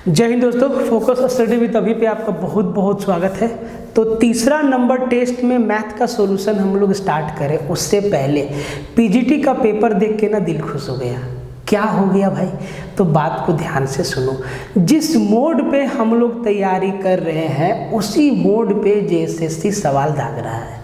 जय हिंद दोस्तों, focus study with अभी पे आपका बहुत बहुत स्वागत है। तो तीसरा नंबर टेस्ट में मैथ का सॉल्यूशन हम लोग स्टार्ट करें उससे पहले पीजीटी का पेपर देख के ना दिल खुश हो गया। क्या हो गया भाई? तो बात को ध्यान से सुनो। जिस मोड पे हम लोग तैयारी कर रहे हैं उसी मोड पे जेएसएससी सवाल दाग रहा है।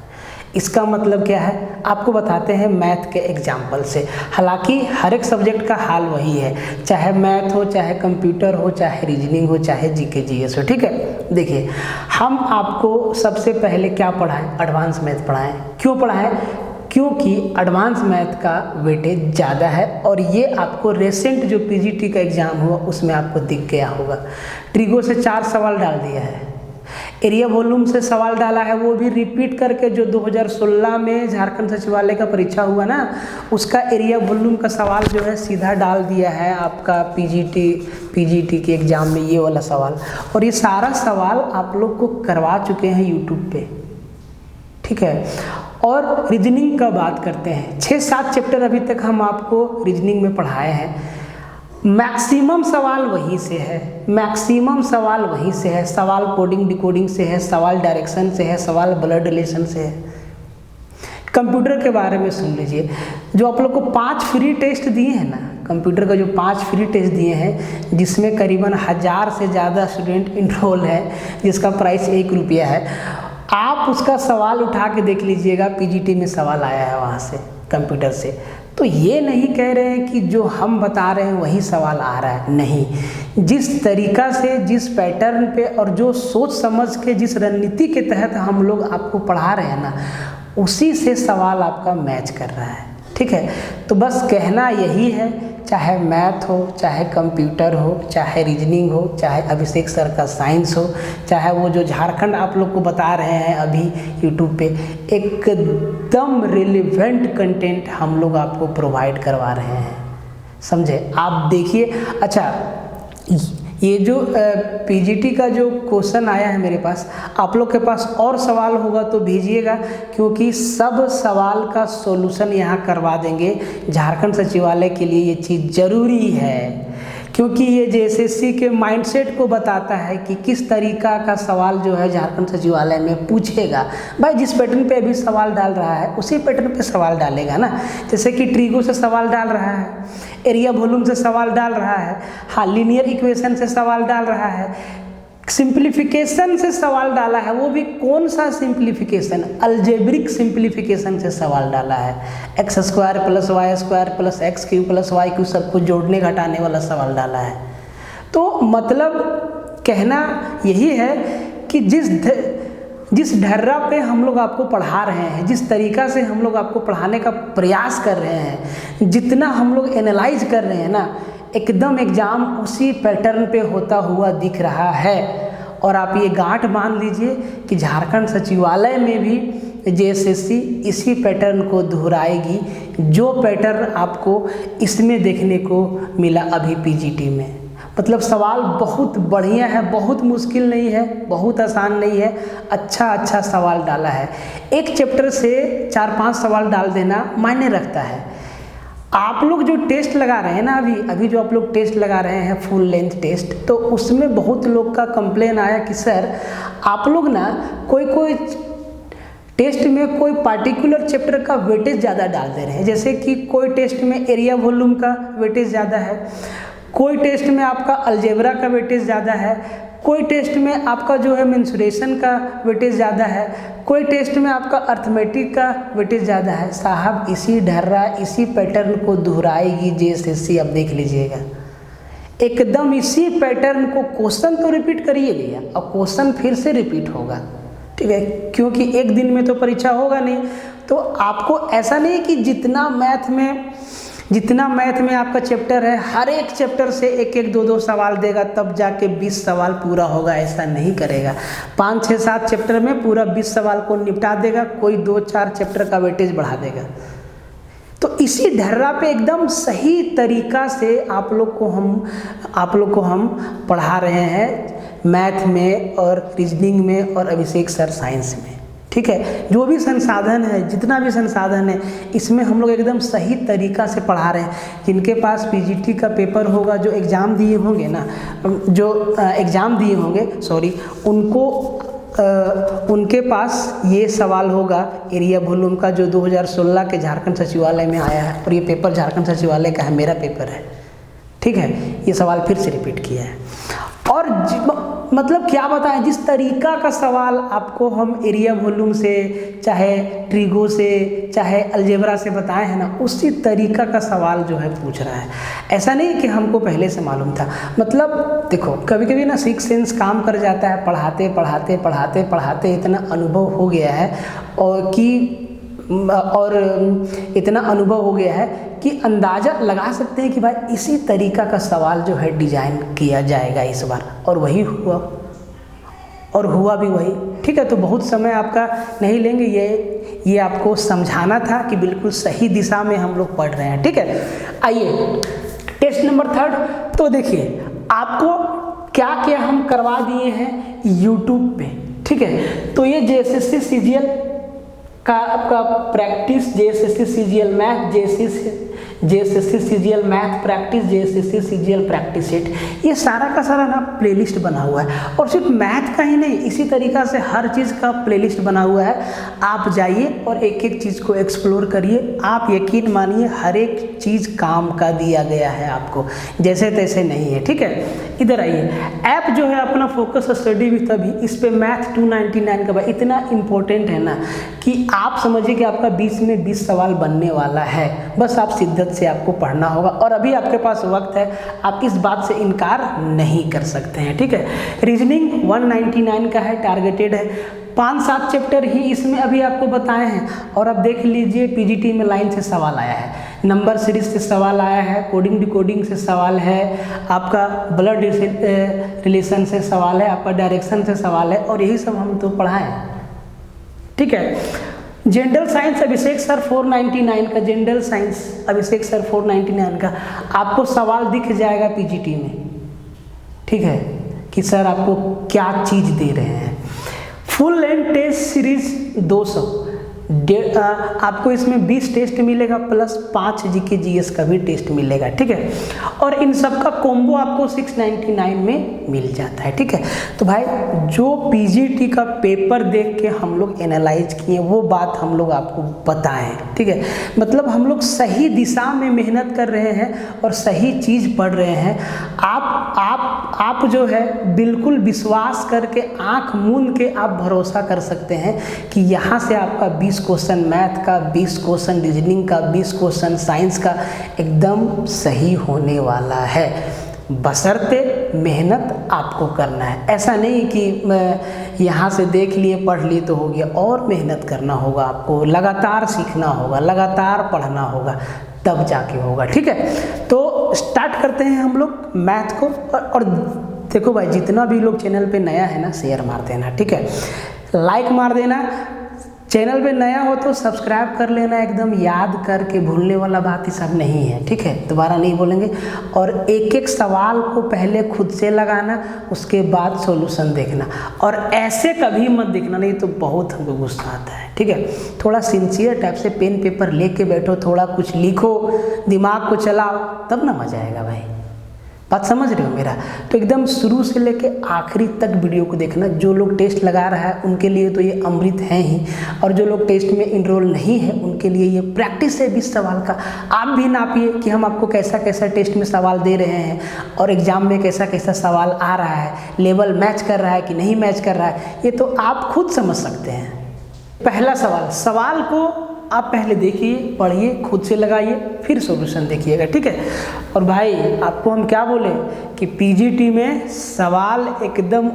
इसका मतलब क्या है आपको बताते हैं मैथ के एग्जाम्पल से। हालांकि हर एक सब्जेक्ट का हाल वही है, चाहे मैथ हो, चाहे कंप्यूटर हो, चाहे रीजनिंग हो, चाहे जीके जीएस हो। ठीक है, देखिए हम आपको सबसे पहले क्या पढ़ाएं? Advance math पढ़ाएं। क्यों पढ़ाएं? क्योंकि एडवांस मैथ का वेटेज ज़्यादा है और ये आपको रिसेंट जो पीजीटी का एग्ज़ाम हुआ उसमें आपको दिख गया होगा। ट्रिगो से 4 सवाल डाल दिया है, एरिया वॉल्यूम से सवाल डाला है, वो भी रिपीट करके जो 2016 में झारखंड सचिवालय का परीक्षा हुआ ना, उसका एरिया वॉल्यूम का सवाल जो है सीधा डाल दिया है आपका पीजीटी के एग्ज़ाम में, ये वाला सवाल। और ये सारा सवाल आप लोग को करवा चुके हैं यूट्यूब पे। ठीक है, और रीजनिंग का बात करते हैं। 6-7 चैप्टर अभी तक हम आपको रीजनिंग में पढ़ाए हैं। मैक्सिमम सवाल वहीं से है, मैक्सिमम सवाल वहीं से है। सवाल कोडिंग डिकोडिंग से है, सवाल डायरेक्शन से है, सवाल ब्लड रिलेशन से है। कंप्यूटर के बारे में सुन लीजिए। जो आप लोग को 5 फ्री टेस्ट दिए हैं ना, कंप्यूटर का जो 5 फ्री टेस्ट दिए हैं, जिसमें करीबन 1000 से ज़्यादा स्टूडेंट इनरोल है, जिसका प्राइस 1 रुपया है। आप उसका सवाल उठा के देख लीजिएगा, पीजीटी में सवाल आया है वहाँ से, कंप्यूटर से। तो ये नहीं कह रहे हैं कि जो हम बता रहे हैं वही सवाल आ रहा है, नहीं। जिस तरीका से, जिस पैटर्न पे और जो सोच समझ के, जिस रणनीति के तहत हम लोग आपको पढ़ा रहे हैं ना, उसी से सवाल आपका मैच कर रहा है। ठीक है, तो बस कहना यही है, चाहे मैथ हो, चाहे कंप्यूटर हो, चाहे रीजनिंग हो, चाहे अभिषेक सर का साइंस हो, चाहे वो जो झारखंड आप लोग को बता रहे हैं अभी यूट्यूब पे, एकदम रिलेवेंट कंटेंट हम लोग आपको प्रोवाइड करवा रहे हैं। समझे? आप देखिए। अच्छा, ये जो पीजीटी का जो क्वेश्चन आया है मेरे पास, आप लोग के पास और सवाल होगा तो भेजिएगा, क्योंकि सब सवाल का सॉल्यूशन यहाँ करवा देंगे। झारखंड सचिवालय के लिए ये चीज़ ज़रूरी है, क्योंकि ये जेएसएससी के माइंडसेट को बताता है कि किस तरीका का सवाल जो है झारखंड सचिवालय में पूछेगा। भाई जिस पैटर्न पे अभी सवाल डाल रहा है उसी पैटर्न पे सवाल डालेगा ना। जैसे कि ट्रिगो से सवाल डाल रहा है, एरिया वॉल्यूम से सवाल डाल रहा है, हाँ लीनियर इक्वेशन से सवाल डाल रहा है, सिंप्लीफिकेशन से सवाल डाला है। वो भी कौन सा सिंप्लीफिकेशन? अलजेब्रिक सिंप्लीफिकेशन से सवाल डाला है। x² + y² + x³ + y³ सबको जोड़ने घटाने वाला सवाल डाला है। तो मतलब कहना यही है कि जिस ढर्रा पे हम लोग आपको पढ़ा रहे हैं, जिस तरीका से हम लोग आपको पढ़ाने का प्रयास कर रहे हैं, जितना हम लोग एनालाइज कर रहे हैं ना, एकदम एग्ज़ाम उसी पैटर्न पे होता हुआ दिख रहा है। और आप ये गांठ बांध लीजिए कि झारखंड सचिवालय में भी जेएसएससी इसी पैटर्न को दोहराएगी, जो पैटर्न आपको इसमें देखने को मिला अभी पीजीटी में। मतलब सवाल बहुत बढ़िया है, बहुत मुश्किल नहीं है, बहुत आसान नहीं है, अच्छा सवाल डाला है। एक चैप्टर से 4-5 सवाल डाल देना मायने रखता है। आप लोग जो टेस्ट लगा रहे हैं ना, अभी जो आप लोग टेस्ट लगा रहे हैं फुल लेंथ टेस्ट, तो उसमें बहुत लोग का कंप्लेन आया कि सर आप लोग ना कोई टेस्ट में कोई पार्टिकुलर चैप्टर का वेटेज ज़्यादा डाल दे रहे हैं। जैसे कि कोई टेस्ट में एरिया वॉल्यूम का वेटेज ज़्यादा है, कोई टेस्ट में आपका अलजेब्रा का वेटेज ज़्यादा है, कोई टेस्ट में आपका जो है मेंसुरेशन का वेटेज ज़्यादा है, कोई टेस्ट में आपका अर्थमेटिक का वेटेज ज़्यादा है। साहब इसी ढर्रा, इसी पैटर्न को दोहराएगी जेएसएससी। अब देख लीजिएगा, एकदम इसी पैटर्न को क्वेश्चन तो रिपीट करिए भैया, और क्वेश्चन फिर से रिपीट होगा। ठीक है, क्योंकि एक दिन में तो परीक्षा होगा नहीं। तो आपको ऐसा नहीं कि जितना मैथ में आपका चैप्टर है, हर एक चैप्टर से 1-1, 2-2 सवाल देगा तब जाके 20 सवाल पूरा होगा, ऐसा नहीं करेगा। 5-6-7 चैप्टर में पूरा 20 सवाल को निपटा देगा, कोई 2-4 चैप्टर का वेटेज बढ़ा देगा। तो इसी ढर्रा पे एकदम सही तरीका से आप लोग को हम पढ़ा रहे हैं मैथ में और रीजनिंग में और अभिषेक सर साइंस में। ठीक ठीक है। जो भी संसाधन है, जितना भी संसाधन है, इसमें हम लोग एकदम सही तरीका से पढ़ा रहे हैं। जिनके पास पीजीटी का पेपर होगा, जो एग्ज़ाम दिए होंगे ना, जो एग्ज़ाम दिए होंगे सॉरी, उनके पास ये सवाल होगा एरिया वॉल्यूम का, जो 2016 के झारखंड सचिवालय में आया है, और ये पेपर झारखंड सचिवालय का है, मेरा पेपर है, ठीक है। ये सवाल फिर से रिपीट किया है। और मतलब क्या बताएं, जिस तरीका का सवाल आपको हम एरिया वॉल्यूम से, चाहे ट्रिगो से, चाहे अलजेब्रा से बताए हैं ना, उसी तरीका का सवाल जो है पूछ रहा है। ऐसा नहीं कि हमको पहले से मालूम था। मतलब देखो, कभी कभी ना सिक्स सेंस काम कर जाता है, पढ़ाते पढ़ाते पढ़ाते पढ़ाते इतना अनुभव हो गया है और इतना अनुभव हो गया है कि अंदाज़ा लगा सकते हैं कि भाई इसी तरीका का सवाल जो है डिज़ाइन किया जाएगा इस बार, और वही हुआ, और हुआ भी वही, ठीक है। तो बहुत समय आपका नहीं लेंगे, ये आपको समझाना था कि बिल्कुल सही दिशा में हम लोग पढ़ रहे हैं, ठीक है। आइए टेस्ट नंबर 3। तो देखिए, आपको क्या क्या हम करवा दिए हैं यूट्यूब पे, ठीक है। तो ये जेएसएससी सीजीएल का आपका practice, JSSC CGL math, JSSC CGL math practice, JSSC CGL practice set, ये सारा का सारा ना प्लेलिस्ट बना हुआ है। और सिर्फ मैथ का ही नहीं, इसी तरीका से हर चीज़ का प्लेलिस्ट बना हुआ है। आप जाइए और एक एक चीज़ को एक्सप्लोर करिए। आप यकीन मानिए, हर एक चीज़ काम का दिया गया है आपको, जैसे तैसे नहीं है, ठीक है। इधर आइए, ऐप जो है अपना फोकस स्टडी विद अभी, इस पे मैथ 299 का इतना इंपॉर्टेंट है ना कि आप समझिए कि आपका 20 में 20 सवाल बनने वाला है। बस आप शिद्दत से आपको पढ़ना होगा, और अभी आपके पास वक्त है, आप इस बात से इनकार नहीं कर सकते हैं, ठीक है। रीजनिंग 199 का है, टारगेटेड है। 5-7 चैप्टर ही इसमें अभी आपको बताए हैं। और अब देख लीजिए, पीजीटी में लाइन से सवाल आया है, नंबर सीरीज से सवाल आया है, कोडिंग डिकोडिंग से सवाल है, आपका ब्लड रिलेशन से सवाल है, आपका डायरेक्शन से सवाल है, और यही सब हम तो पढ़ाएं, ठीक है। जनरल साइंस अभिषेक सर 499 का, जनरल साइंस अभिषेक सर 499 का आपको सवाल दिख जाएगा पीजीटी में, ठीक है, कि सर आपको क्या चीज़ दे रहे हैं। फुल लेंथ टेस्ट सीरीज 200, आपको इसमें 20 टेस्ट मिलेगा, प्लस 5 जीके जीएस का भी टेस्ट मिलेगा, ठीक है। और इन सब का कॉम्बो आपको 699 में मिल जाता है, ठीक है। तो भाई, जो पीजीटी का पेपर देख के हम लोग एनालाइज किए, वो बात हम लोग आपको बताएं, ठीक है। मतलब हम लोग सही दिशा में मेहनत कर रहे हैं और सही चीज़ पढ़ रहे हैं। आप जो है बिल्कुल विश्वास करके, आंख मूंद के आप भरोसा कर सकते हैं कि यहाँ से आपका 20 क्वेश्चन मैथ का, 20 क्वेश्चन रीजनिंग का, 20 क्वेश्चन साइंस का एकदम सही होने वाला है। बशर्ते मेहनत आपको करना है। ऐसा नहीं कि यहाँ से देख लिए, पढ़ लिए तो हो गया, और मेहनत करना होगा आपको, लगातार सीखना होगा, लगातार पढ़ना होगा, तब जाके होगा, ठीक है। तो स्टार्ट करते हैं हम लोग मैथ को। और देखो भाई, जितना भी लोग चैनल पे नया है ना, शेयर मार देना, ठीक है, लाइक मार देना। चैनल पे नया हो तो सब्सक्राइब कर लेना, एकदम याद करके, भूलने वाला बात ही सब नहीं है, ठीक है, दोबारा नहीं बोलेंगे। और एक एक सवाल को पहले खुद से लगाना, उसके बाद सॉल्यूशन देखना, और ऐसे कभी मत देखना, नहीं तो बहुत हमको गुस्सा आता है, ठीक है। थोड़ा सिंसियर टाइप से पेन पेपर लेके बैठो, थोड़ा कुछ लिखो, दिमाग को चलाओ, तब ना मजा आएगा भाई। बात समझ रहे हो मेरा? तो एकदम शुरू से लेके आखिरी तक वीडियो को देखना। जो लोग टेस्ट लगा रहा है उनके लिए तो ये अमृत है ही, और जो लोग टेस्ट में इनरोल नहीं है उनके लिए ये प्रैक्टिस है 20 सवाल का। आप भी नापिए कि हम आपको कैसा कैसा टेस्ट में सवाल दे रहे हैं, और एग्जाम में कैसा कैसा सवाल आ रहा है, लेवल मैच कर रहा है कि नहीं मैच कर रहा है, ये तो आप खुद समझ सकते हैं। पहला सवाल को आप पहले देखिए, पढ़िए, खुद से लगाइए, फिर सॉल्यूशन देखिएगा, ठीक है। और भाई, आपको हम क्या बोले कि पीजीटी में सवाल एकदम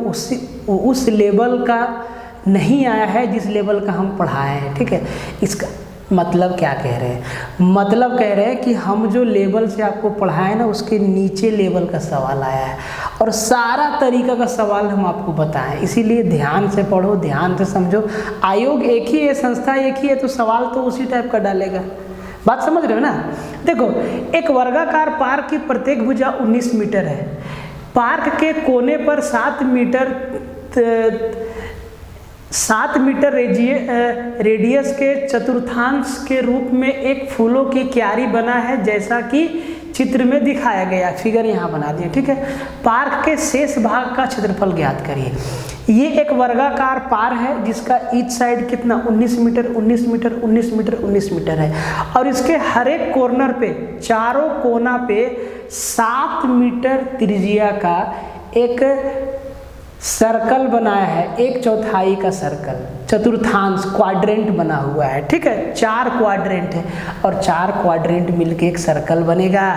उस लेवल का नहीं आया है जिस लेवल का हम पढ़ाए हैं, ठीक है। इसका मतलब क्या कह रहे हैं? मतलब कह रहे हैं कि हम जो लेवल से आपको पढ़ाए ना, उसके नीचे लेवल का सवाल आया है, और सारा तरीका का सवाल हम आपको बताएं। इसीलिए ध्यान से पढ़ो, ध्यान से समझो। आयोग एक ही है, संस्था एक ही है, तो सवाल तो उसी टाइप का डालेगा। बात समझ रहे हो ना? देखो, एक वर्गाकार पार्क की प्रत्येक भुजा 19 मीटर है। पार्क के कोने पर 7 मीटर 7 मीटर रेडियस के चतुर्थांश के रूप में एक फूलों की क्यारी बना है, जैसा कि चित्र में दिखाया गया। फिगर यहाँ बना दिए, ठीक है। पार्क के शेष भाग का क्षेत्रफल ज्ञात करिए। ये एक वर्गाकार पार है जिसका ईच साइड कितना 19 मीटर 19 मीटर 19 मीटर 19 मीटर है, और इसके हर एक कॉर्नर पे, चारों कोना पे 7 मीटर त्रिज्या का एक सर्कल बनाया है, 1/4 का सर्कल, चतुर्थांश क्वाड्रेंट बना हुआ है, ठीक है। 4 क्वाड्रेंट है और 4 क्वाड्रेंट मिलके एक सर्कल बनेगा।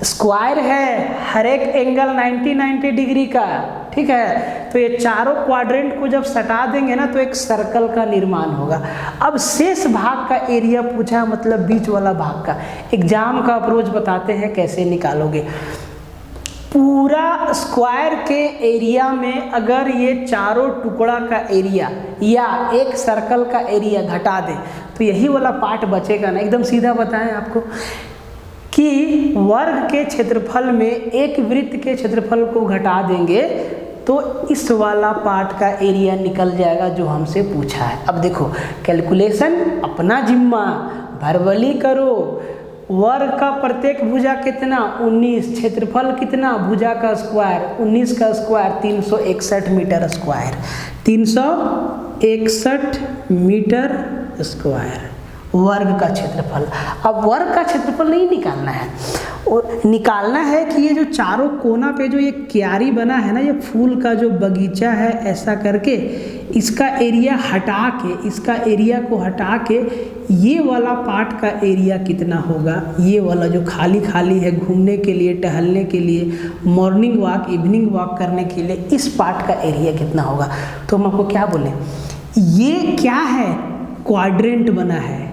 स्क्वायर है, हर एक एंगल 90 डिग्री का, ठीक है। तो ये चारों क्वाड्रेंट को जब सटा देंगे ना तो एक सर्कल का निर्माण होगा। अब शेष भाग का एरिया पूछा, मतलब बीच वाला भाग का। एग्जाम का अप्रोच बताते हैं कैसे निकालोगे। पूरा स्क्वायर के एरिया में अगर ये चारों टुकड़ा का एरिया या एक सर्कल का एरिया घटा दे तो यही वाला पार्ट बचेगा ना। एकदम सीधा बताएं आपको कि वर्ग के क्षेत्रफल में एक वृत्त के क्षेत्रफल को घटा देंगे तो इस वाला पार्ट का एरिया निकल जाएगा जो हमसे पूछा है। अब देखो कैलकुलेशन अपना जिम्मा, भरवली करो। वर्ग का प्रत्येक भुजा कितना 19, क्षेत्रफल कितना भुजा का स्क्वायर 19 का square 361 metre square, 361 metre square वर्ग का क्षेत्रफल। अब वर्ग का क्षेत्रफल नहीं निकालना है, और निकालना है कि ये जो चारों कोना पे जो ये क्यारी बना है ना, ये फूल का जो बगीचा है, ऐसा करके इसका एरिया हटा के, इसका एरिया को हटा के ये वाला पार्ट का एरिया कितना होगा, ये वाला जो खाली खाली है घूमने के लिए, टहलने के लिए, मॉर्निंग वॉक इवनिंग वॉक करने के लिए, इस पार्ट का एरिया कितना होगा। तो हम आपको क्या बोले, ये क्या है, क्वाड्रेंट बना है,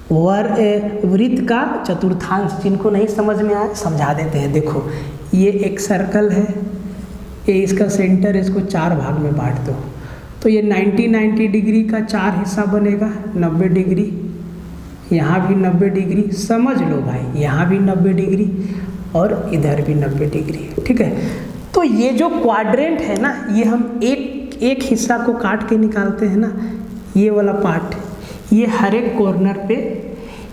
वृत्त का चतुर्थांश। जिनको नहीं समझ में आया समझा देते हैं। देखो ये एक सर्कल है, ये इसका सेंटर, इसको 4 भाग में बांट दो तो ये 90 डिग्री का 4 हिस्सा बनेगा, 90 डिग्री, यहाँ भी 90 डिग्री, समझ लो भाई, यहाँ भी 90 डिग्री और इधर भी 90 डिग्री, ठीक है। तो ये जो क्वाड्रेंट है ना, ये हम एक हिस्सा को काट के निकालते हैं ना, ये वाला पार्ट, ये हर एक कॉर्नर पे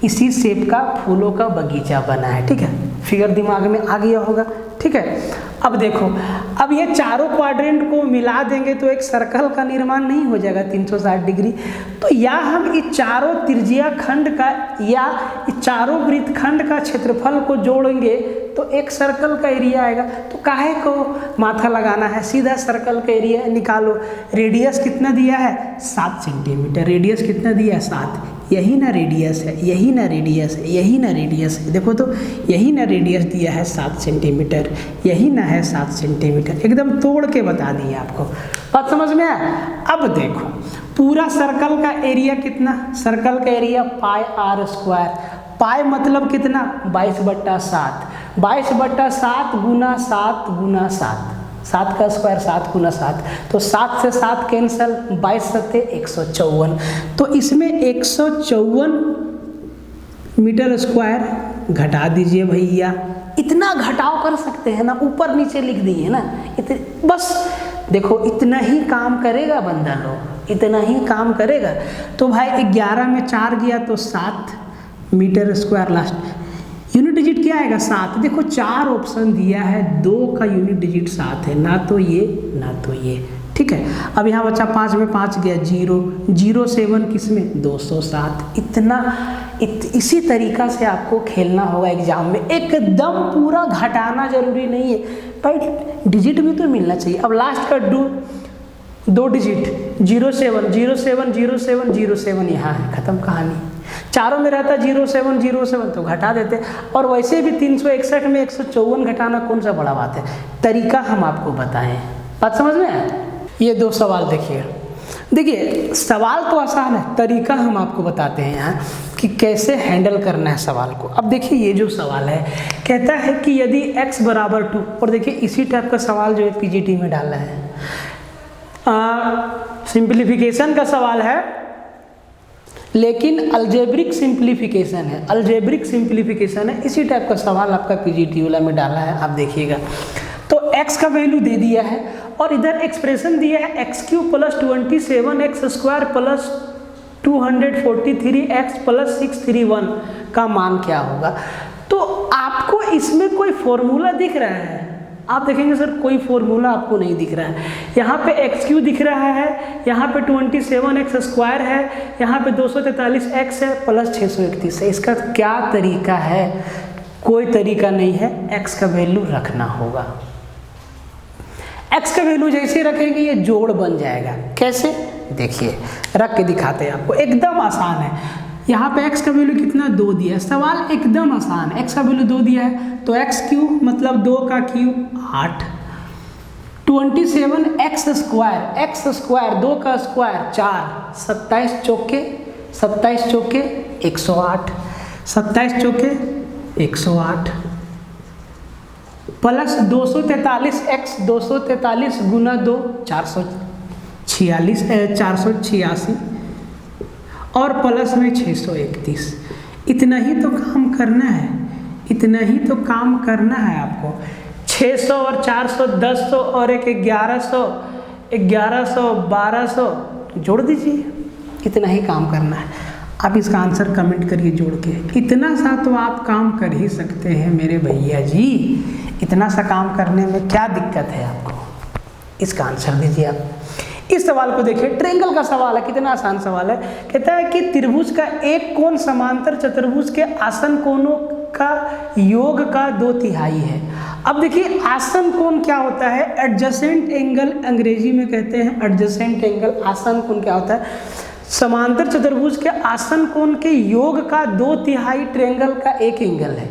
इसी शेप का फूलों का बगीचा बना है, ठीक है। फिगर दिमाग में आ गया होगा, ठीक है। अब देखो, अब ये चारों क्वाड्रेंट को मिला देंगे तो एक सर्कल का निर्माण नहीं हो जाएगा 360 डिग्री। तो या हम इस चारों त्रिज्या खंड का या इस चारों वृत्त खंड का क्षेत्रफल को जोड़ेंगे तो एक सर्कल का एरिया आएगा। तो काहे को माथा लगाना है, सीधा सर्कल का एरिया निकालो। रेडियस कितना दिया है 7 सेंटीमीटर, रेडियस कितना दिया है 7, यही ना रेडियस है, यही ना रेडियस है, यही ना रेडियस है। देखो तो यही ना रेडियस दिया है 7 सेंटीमीटर, यही ना है 7 सेंटीमीटर। एकदम तोड़ के बता दिया आपको, बात समझ में आया। अब देखो पूरा सर्कल का एरिया कितना, सर्कल का एरिया पाई आर स्क्वायर, पाई मतलब कितना 22/7, 22/7 गुना 7 गुना 7, 7 का स्क्वायर 7 गुना 7, तो 7 से 7 कैंसल, 22 सत्ते 154। तो इसमें 154 मीटर स्क्वायर घटा दीजिए भैया। इतना घटाव कर सकते हैं ना, ऊपर नीचे लिख दिए ना, बस देखो इतना ही काम करेगा बंदा लोग, इतना ही काम करेगा। तो भाई 11 में 4 गया तो 7 metre square, last unit digit क्या आएगा 7। देखो 4 ऑप्शन दिया है, 2 का यूनिट डिजिट 7 है, ना तो ये ना तो ये, ठीक है। अब यहाँ बच्चा 5 में 5 गया 0, 07 किस में 207। इसी तरीका से आपको खेलना होगा एग्जाम में, एकदम पूरा घटाना जरूरी नहीं है भाई, डिजिट भी तो मिलना चाहिए। अब लास्ट का 2 डिजिट 07 07 07 07 यहाँ है, खत्म कहानी। चारों में रहता 07 07 तो घटा देते, और वैसे भी 361 में 154 घटाना कौन सा बड़ा बात है, तरीका हम आपको बताएं, बात समझ में आया। ये 2 सवाल देखिए सवाल तो आसान है, तरीका हम आपको बताते हैं यहाँ कि कैसे हैंडल करना है सवाल को। अब देखिए ये जो सवाल है कहता है कि यदि x बराबर 2, और देखिए इसी टाइप का सवाल जो है पीजीटी में डाला है, सिंप्लीफिकेशन का सवाल है लेकिन अलजेब्रिक सिंप्लीफिकेशन है, अलजेब्रिक सिंप्लीफिकेशन है, इसी टाइप का सवाल आपका पीजीटी वाला में डाला है। आप देखिएगा तो x का वैल्यू दे दिया है और इधर एक्सप्रेशन दिया है x Q plus 27x² plus 243x plus 631 का मान क्या होगा। तो आपको इसमें कोई फॉर्मूला दिख रहा है? आप देखेंगे सर कोई फॉर्मूला आपको नहीं दिख रहा है। यहाँ पे एक्स क्यू दिख रहा है, यहाँ पे 27x² है, यहाँ पे 243x है प्लस 631 है। इसका क्या तरीका है? कोई तरीका नहीं है, x का वैल्यू रखना होगा। x का वैल्यू जैसे रखेंगे ये जोड़ बन जाएगा। कैसे? देखिए रख के दिखाते हैं आपको, एकदम आसान है। यहाँ पे x का वैल्यू कितना 2 दिया है, सवाल एकदम आसान है। x का वैल्यू 2 दिया है तो x क्यूब मतलब 2 का क्यूब 8, 27x², 2 का स्क्वायर 4, 27 चौके 108, 27 चौके 108 प्लस 243x, 243 गुना 2 486 और प्लस में 631। इतना ही तो काम करना है, इतना ही तो काम करना है आपको। 600 और 400 1100 और एक 1100 1200 जोड़ दीजिए, इतना ही काम करना है। आप इसका आंसर कमेंट करिए जोड़ के। इतना सा तो आप काम कर ही सकते हैं मेरे भैया जी, इतना सा काम करने में क्या दिक्कत है आपको? इसका आंसर दीजिए आप। इस सवाल को देखिए, ट्रायंगल का सवाल है, कितना आसान सवाल है। कहता है कि त्रिभुज का एक कोण समांतर चतुर्भुज के आसन कोणों का योग का 2/3 है। अब देखिए आसन कोण क्या होता है? एडजेसेंट एंगल अंग्रेजी में कहते हैं एडजेसेंट एंगल। आसन कोण क्या होता है? समांतर चतुर्भुज के आसन कोण के योग का 2/3 ट्रायंगल का एक एंगल है।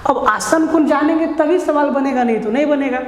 अब आसन कोण जानेंगे तभी सवाल बनेगा, नहीं तो नहीं बनेगा।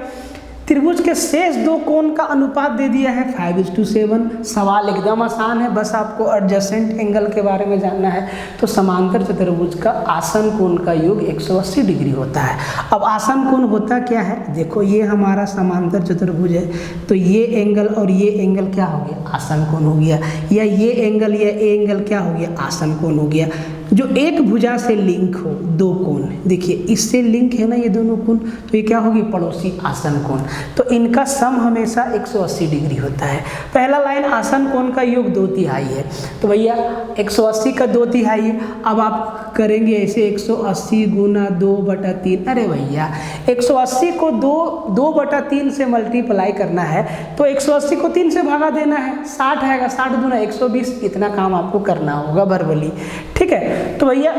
त्रिभुज के शेष 2 कोण का अनुपात दे दिया है 5:7। सवाल एकदम आसान है, बस आपको एडजेसेंट एंगल के बारे में जानना है। तो समांतर चतुर्भुज का आसन कोण का योग 180 डिग्री होता है। अब आसन कोण होता क्या है? देखो ये हमारा समांतर चतुर्भुज है, तो ये एंगल और ये एंगल क्या हो गया? आसन कोण हो गया। या ये एंगल क्या हो गया? आसन कोण हो गया। जो एक भुजा से लिंक हो 2 कोण, देखिए इससे लिंक है ना ये दोनों कोण, तो ये क्या होगी? पड़ोसी आसन कोण। तो इनका सम हमेशा 180 डिग्री होता है। पहला लाइन आसन कोण का योग 2/3 है, तो भैया 180 का 2/3 है। अब आप करेंगे ऐसे 180 गुना 2/3। अरे भैया 180 को 2/3 से मल्टीप्लाई करना है तो 180 को 3 से भागा देना है, 60 आएगा। 60 दूना 120। इतना काम आपको करना होगा वर्बली, ठीक है। तो भैया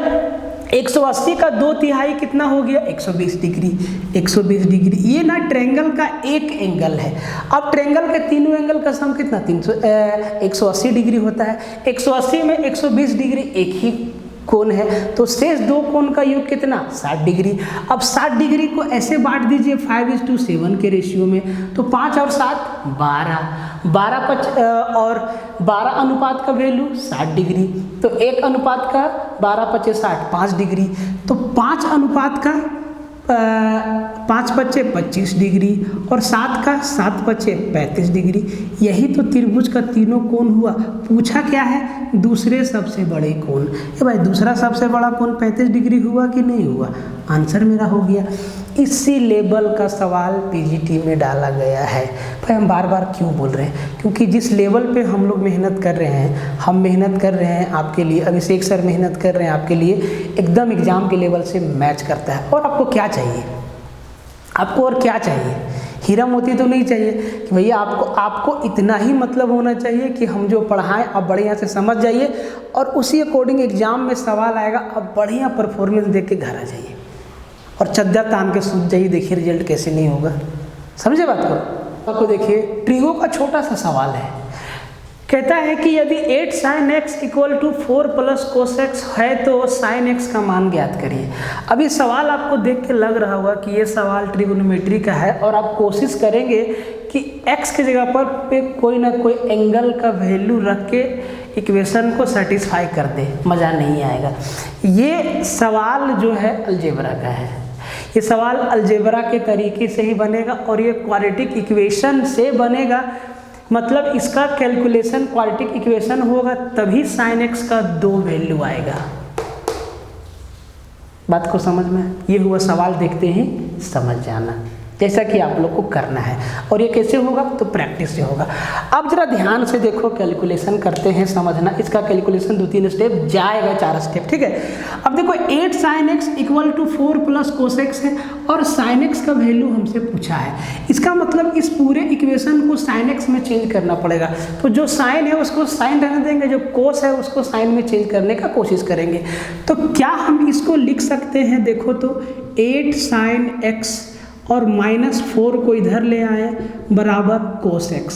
180 का 2/3 कितना हो गया? 120 डिग्री। 120 डिग्री ये ना ट्रायंगल का एक एंगल है। अब ट्रायंगल के तीनों एंगल का सम कितना? 180 डिग्री होता है। 180 में 120 डिग्री एक ही कोण है, तो शेष 2 कोण का योग कितना? 60 डिग्री। अब 60 डिग्री को ऐसे बांट दीजिए 5:7 के रेशियो में, तो 5 और 7 12 और 12 अनुपात का वैल्यू 60 डिग्री। तो 1 अनुपात का 12×5 = 60, 5 डिग्री। तो 5 अनुपात का 5×5 = 25 डिग्री और 7 का 7×5 = 35 डिग्री। यही तो त्रिभुज का तीनों कोण हुआ। पूछा क्या है? दूसरे सबसे बड़े कोण। ये भाई दूसरा सबसे बड़ा कोण 35 डिग्री हुआ कि नहीं हुआ? आंसर मेरा हो गया। इसी लेवल का सवाल पीजीटी में डाला गया है। भाई हम बार बार क्यों बोल रहे हैं? क्योंकि जिस लेवल पे हम लोग मेहनत कर रहे हैं, हम मेहनत कर रहे हैं आपके लिए, अभिषेक सर मेहनत कर रहे हैं आपके लिए, एकदम एग्जाम के लेवल से मैच करता है। और आपको क्या चाहिए? आपको और क्या चाहिए? हीरा मोती तो नहीं चाहिए कि भैया आपको इतना ही मतलब होना चाहिए कि हम जो पढ़ाएं आप बढ़िया से समझ जाइए और उसी अकॉर्डिंग एग्जाम में सवाल आएगा, आप बढ़िया परफॉर्मेंस दे के घर आ जाइए और चद्दर तान के सूझ जाइए। देखिए रिजल्ट कैसे नहीं होगा, समझे बात को? आपको देखिए ट्रिगो का छोटा सा सवाल है। कहता है कि यदि 8 sin x = 4 + cos x है तो sin x का मान ज्ञात करिए। अब ये सवाल आपको देख के लग रहा होगा कि ये सवाल ट्रिगोनोमेट्री का है और आप कोशिश करेंगे कि x की जगह पर पे कोई ना कोई एंगल का वैल्यू रख के इक्वेशन को सेटिस्फाई कर दे, मज़ा नहीं आएगा। ये सवाल जो है अलजेब्रा का है। ये सवाल अलजेब्रा के तरीके से ही बनेगा और ये क्वाड्रेटिक इक्वेशन से बनेगा। मतलब इसका कैलकुलेशन क्वाड्रेटिक इक्वेशन होगा तभी sin x का 2 वैल्यू आएगा। बात को समझ में? ये हुआ सवाल, देखते ही समझ जाना। जैसा कि आप लोग को करना है। और ये कैसे होगा, तो प्रैक्टिस से होगा। अब जरा ध्यान से देखो, कैलकुलेशन करते हैं, समझना। इसका कैलकुलेशन 2-3 स्टेप जाएगा, 4 स्टेप, ठीक है। अब देखो 8 sin x equal to 4 plus cos x है और sin x का वैल्यू हमसे पूछा है। इसका मतलब इस पूरे इक्वेशन को sin x में चेंज करना पड़ेगा। तो जो sin है उसको sin रहने देंगे, जो cos है उसको sin में चेंज करने का कोशिश करेंगे। तो क्या हम इसको लिख सकते हैं, देखो तो 8 sin x और -4 को इधर ले आए बराबर cos x,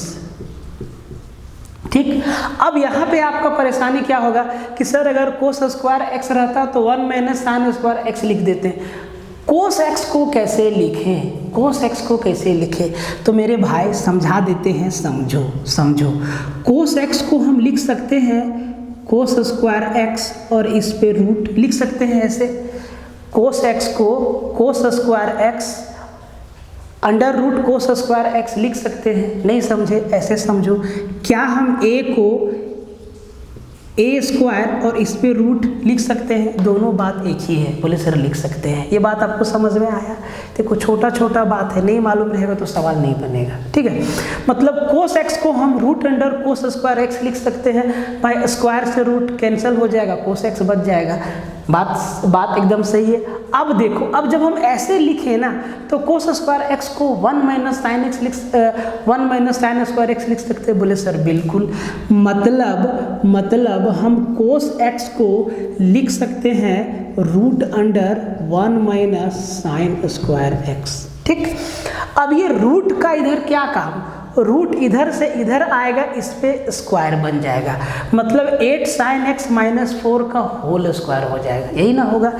ठीक। अब यहाँ पे आपका परेशानी क्या होगा कि सर अगर cos स्क्वायर x रहता तो 1 - sin स्क्वायर x लिख देते हैं। cos x को कैसे लिखें, cos x को कैसे लिखें, तो मेरे भाई समझा देते हैं, समझो। cos x को हम लिख सकते हैं cos स्क्वायर x और इस पे रूट लिख सकते हैं ऐसे। cos x को cos square x under root cos square x लिख सकते हैं। नहीं समझे, ऐसे समझो। क्या हम a को a स्क्वायर और इस पे रूट लिख सकते हैं, दोनों बात एक ही है। बोले सर लिख सकते हैं। ये बात आपको समझ में आया? देखो छोटा बात है, नहीं मालूम रहेगा तो सवाल नहीं बनेगा, ठीक है। मतलब cos x को हम root under cos square x लिख सकते हैं। भाई स्क्वायर से रूट कैंसिल हो जाएगा, cos x बच जाएगा। बात एकदम सही है। अब देखो, अब जब हम ऐसे लिखे ना तो cos स्क्वायर x को 1 - sin स्क्वायर x लिख सकते हैं। बोले सर बिल्कुल। मतलब हम cos x को लिख सकते हैं root under 1 - sin square x, ठीक। अब ये रूट का इधर क्या काम, रूट इधर से इधर आएगा, इस पे स्क्वायर बन जाएगा। मतलब 8 sin x -4 का होल स्क्वायर हो जाएगा, यही ना होगा।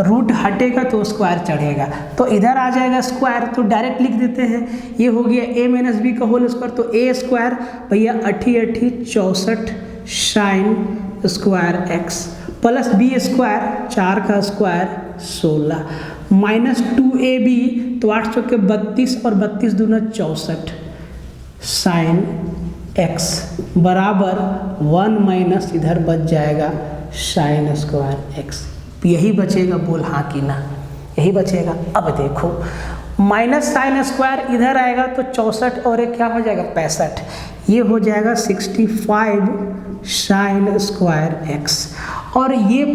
रूट हटेगा तो स्क्वायर चढ़ेगा, तो इधर आ जाएगा स्क्वायर, तो डायरेक्ट लिख देते हैं। ये हो गया a - b का होल स्क्वायर, तो a स्क्वायर भैया 8 64 sin square x plus b square 4 का स्क्वायर 16 -2ab, तो 8 चौके 32 और 32 दूना 64 sin x बराबर 1 - इधर बच जाएगा sin स्क्वायर x। यही बचेगा, बोल हाँ कि ना, यही बचेगा। अब देखो माइनस sin स्क्वायर इधर आएगा तो 64 और एक क्या हो जाएगा 65, ये हो जाएगा 65 sin स्क्वायर x। और ये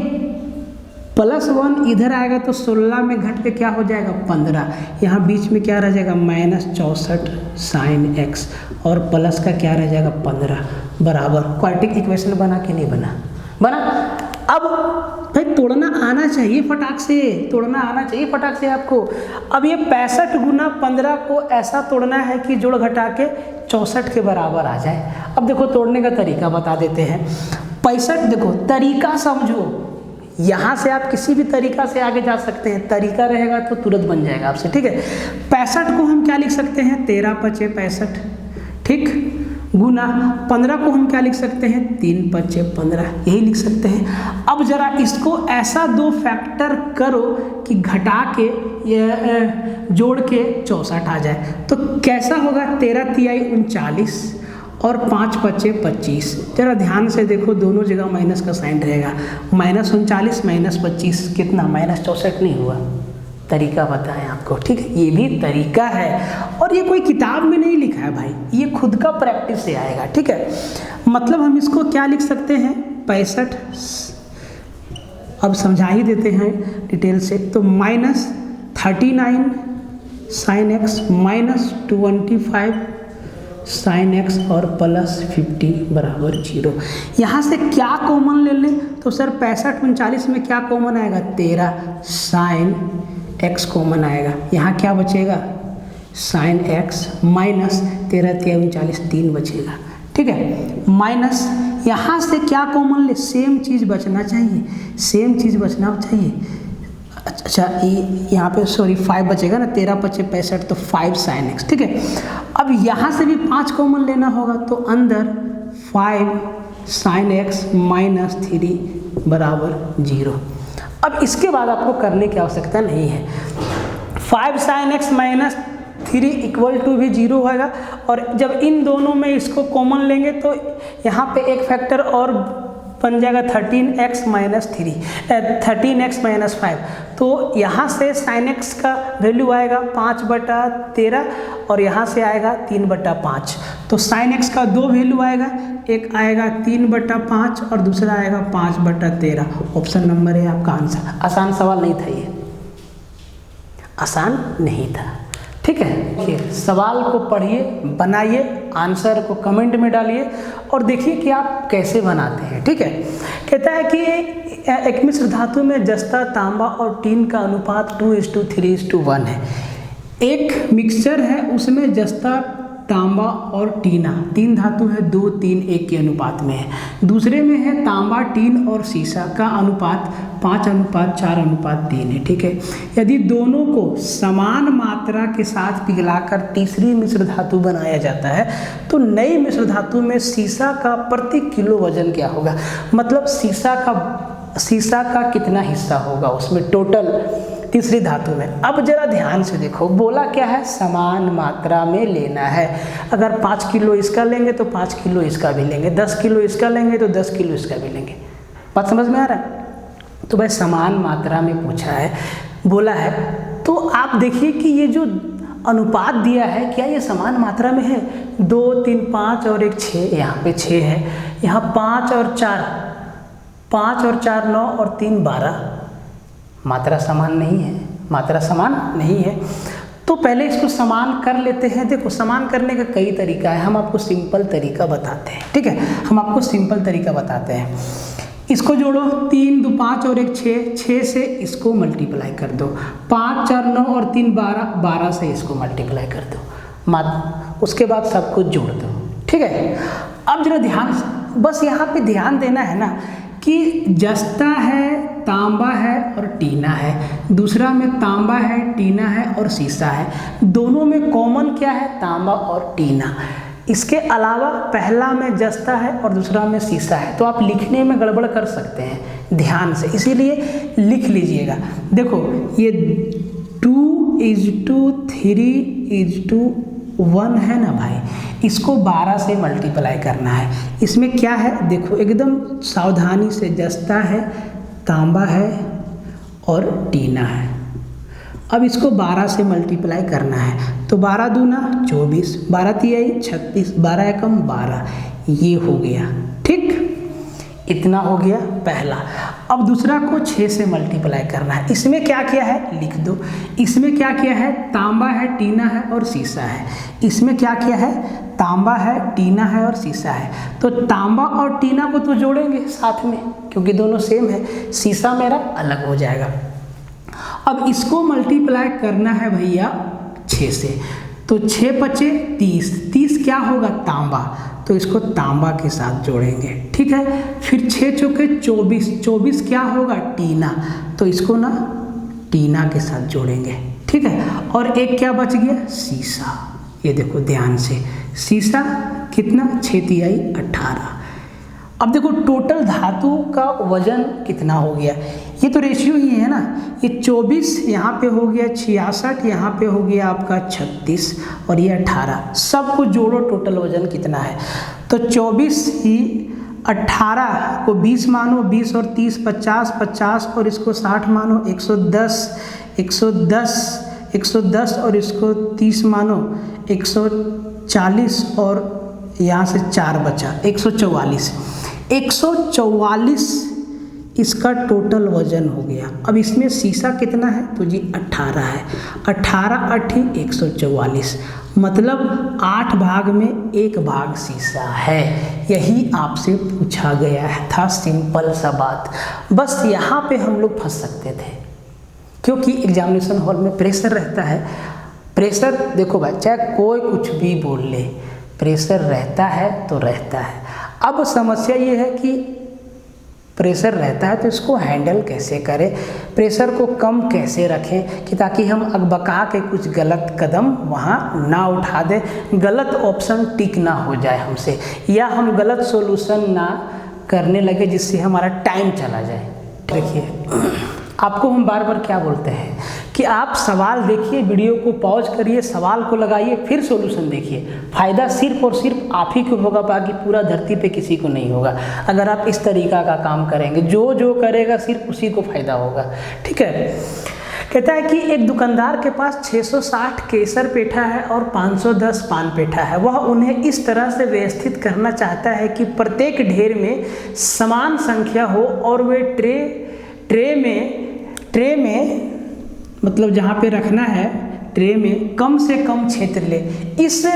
+1 इधर आएगा तो 16 में घट के क्या हो जाएगा 15, यहाँ बीच में क्या रह जाएगा -64 sin x और प्लस का क्या रह जाएगा 15 बराबर। क्वाड्रेटिक इक्वेशन बना कि नहीं बना? अब भाई तोड़ना आना चाहिए फटाक से, तोड़ना आना चाहिए फटाक से आपको। अब ये 65 गुना 15 को ऐसा तोड़ना है कि जोड़ घटा के 64 के बराबर आ जाए। अब देखो तोड़ने का तरीका बता देते हैं। 65 देखो तरीका समझो, यहाँ से आप किसी भी तरीका से आगे जा सकते हैं, तरीका रहेगा तो तुरंत बन जाएगा आपसे, ठीक है। 65 को हम क्या लिख सकते हैं 13 × 5 = 65, ठीक, गुना 15 को हम क्या लिख सकते हैं 3 × 5 = 15, यही लिख सकते हैं। अब जरा इसको ऐसा 2 फैक्टर करो कि घटा के जोड़ के 64 आ जाए, तो कैसा होगा 13 × 3 = 39 और 5 × 5 = 25। जरा ध्यान से देखो, दोनों जगह माइनस का साइन रहेगा, -39 -25 कितना -64 नहीं हुआ। तरीका बताएं आपको, ठीक है, ये भी तरीका है और ये कोई किताब में नहीं लिखा है भाई, ये खुद का प्रैक्टिस से आएगा, ठीक है। मतलब हम इसको क्या लिख सकते हैं 65, अब समझा ही देते हैं डिटेल से, तो -39 sin x -25 sin x और +50 बराबर 0। यहाँ से क्या कॉमन ले लें, तो सर 65 39 में क्या कॉमन आएगा 13 sin x कॉमन आएगा, यहाँ क्या बचेगा sin x माइनस 13 × 3 = 39 3 बचेगा, ठीक है। माइनस यहाँ से क्या कॉमन ले, सेम चीज़ बचना चाहिए, सेम चीज़ बचना चाहिए। अच्छा यहाँ पे सॉरी 5 बचेगा ना, 13 × 5 = 65, तो 5 sin x, ठीक है। अब यहाँ से भी 5 कॉमन लेना होगा, तो अंदर 5 sin x -3 बराबर 0। अब इसके बाद आपको करने की आवश्यकता नहीं है, 5 sin x -3 = भी 0 होगा। और जब इन दोनों में इसको कॉमन लेंगे तो यहाँ पे एक फैक्टर और बन जाएगा 13x माइनस 5। तो यहाँ से साइन एक्स का वैल्यू आएगा 5/13 और यहाँ से आएगा 3/5। तो साइन एक्स का दो वैल्यू आएगा, एक आएगा 3/5 और दूसरा आएगा 5/13। ऑप्शन नंबर है आपका आंसर। आसान सवाल नहीं था ये, आसान नहीं था। ठीक है, देखिए सवाल को पढ़िए, बनाइए, आंसर को कमेंट में डालिए और देखिए कि आप कैसे बनाते हैं। ठीक है, कहता है कि एक मिश्र धातु में जस्ता, तांबा और टीन का अनुपात 2:3:1 है। एक मिक्सचर है, उसमें जस्ता, तांबा और टीना, तीन धातु है, 2:3:1 के अनुपात में है। दूसरे में है तांबा, टीन और सीसा का अनुपात 5:4:3 है। ठीक है, यदि दोनों को समान मात्रा के साथ पिघलाकर तीसरी मिश्र धातु बनाया जाता है तो नई मिश्र धातु में सीसा का प्रति किलो वजन क्या होगा। मतलब सीसा का कितना हिस्सा होगा उसमें टोटल तीसरी धातु में। अब जरा ध्यान से देखो, बोला क्या है, समान मात्रा में लेना है। अगर 5 किलो इसका लेंगे तो 5 किलो इसका भी लेंगे, 10 किलो इसका लेंगे तो 10 किलो इसका भी लेंगे। बात समझ में आ रहा है? तो भाई समान मात्रा में पूछा है, बोला है, तो आप देखिए कि ये जो अनुपात दिया है क्या ये समान मात्रा में है। 2, 3, 5 और 1 6, यहाँ पे 6 है, यहाँ 5 और 4 9 और 3 12। मात्रा समान नहीं है, मात्रा समान नहीं है। तो पहले इसको समान कर लेते हैं। देखो समान करने का कई तरीका है, हम आपको सिंपल तरीका बताते हैं। ठीक है, हम आपको सिंपल तरीका बताते हैं। इसको जोड़ो, 3, 2, 5 और 1 6, 6 से इसको मल्टीप्लाई कर दो, 5, 4, 9 और 3 12, 12 से इसको मल्टीप्लाई कर दो, उसके बाद सब कुछ जोड़ दो। ठीक है, अब जरा ध्यान, बस यहाँ पे ध्यान देना है ना कि जस्ता है, तांबा है और टीना है, दूसरा में तांबा है, टीना है और सीसा है। दोनों में कॉमन क्या है, तांबा और टीना। इसके अलावा पहला में जस्ता है और दूसरा में सीसा है। तो आप लिखने में गड़बड़ कर सकते हैं ध्यान से, इसीलिए लिख लीजिएगा। देखो ये 2:3:1 है ना भाई, इसको 12 से मल्टीप्लाई करना है। इसमें क्या है देखो, एकदम सावधानी से, जस्ता है, तांबा है और टीना है। अब इसको 12 से मल्टीप्लाई करना है, तो 12 दूना 24, 12 तिहाई 36, 12 एकम 12, ये हो गया। ठीक, इतना हो गया पहला। अब दूसरा को 6 से मल्टीप्लाई करना है। इसमें क्या किया है लिख दो, इसमें क्या किया है, तांबा है, टीना है और सीसा है। इसमें क्या किया है, तांबा है, टीना है और सीसा है। तो तांबा और टीना को तो जोड़ेंगे साथ में क्योंकि दोनों सेम है, सीसा मेरा अलग हो जाएगा। अब इसको मल्टीप्लाई करना है भैया 6 से, तो 6 बचे 30, 30 क्या होगा, तांबा, तो इसको तांबा के साथ जोड़ेंगे। ठीक है, फिर 6 चौके 24, 24 क्या होगा, टीना, तो इसको ना टीना के साथ जोड़ेंगे। ठीक है, और एक क्या बच गया, सीसा। ये देखो ध्यान से, सीसा कितना, 6 तिहाई 18। अब देखो टोटल धातु का वजन कितना हो गया, ये तो रेशियो ही है ना। ये 24 यहाँ पे हो गया, 66 यहाँ पे हो गया आपका 36 और ये 18, सब कुछ जोड़ो टोटल वजन कितना है। तो 24 ही 18 को 20 मानो, 20 और 30 50, 50 और इसको 60 मानो, 110, 110 और इसको 30 मानो, 140 और यहाँ से 4 बचा, 144 इसका टोटल वजन हो गया। अब इसमें सीसा कितना है, तो जी 18 है, 18 8 144, मतलब 8 भाग में 1 भाग सीसा है। यही आपसे पूछा गया था, सिंपल सा बात। बस यहाँ पे हम लोग फंस सकते थे क्योंकि एग्जामिनेशन हॉल में प्रेशर रहता है। प्रेशर देखो भाई, चाहे कोई कुछ भी बोल ले, प्रेशर रहता है तो रहता है। अब समस्या ये है कि प्रेशर रहता है तो इसको हैंडल कैसे करें, प्रेशर को कम कैसे रखें कि ताकि हम अकबका के कुछ गलत कदम वहाँ ना उठा दें, गलत ऑप्शन टिक ना हो जाए हमसे, या हम गलत सॉल्यूशन ना करने लगे जिससे हमारा टाइम चला जाए। देखिए आपको हम बार बार क्या बोलते हैं कि आप सवाल देखिए, वीडियो को पॉज करिए, सवाल को लगाइए, फिर सॉल्यूशन देखिए। फ़ायदा सिर्फ और सिर्फ आप ही को होगा, बाकी पूरा धरती पे किसी को नहीं होगा। अगर आप इस तरीका का काम करेंगे, जो जो करेगा सिर्फ उसी को फ़ायदा होगा। ठीक है। कहता है कि एक दुकानदार के पास 660 केसर पेठा है और 510 पान पेठा है। वह उन्हें इस तरह से व्यवस्थित करना चाहता है कि प्रत्येक ढेर में समान संख्या हो और वे ट्रे में मतलब जहाँ पे रखना है ट्रे में कम से कम क्षेत्र ले। इस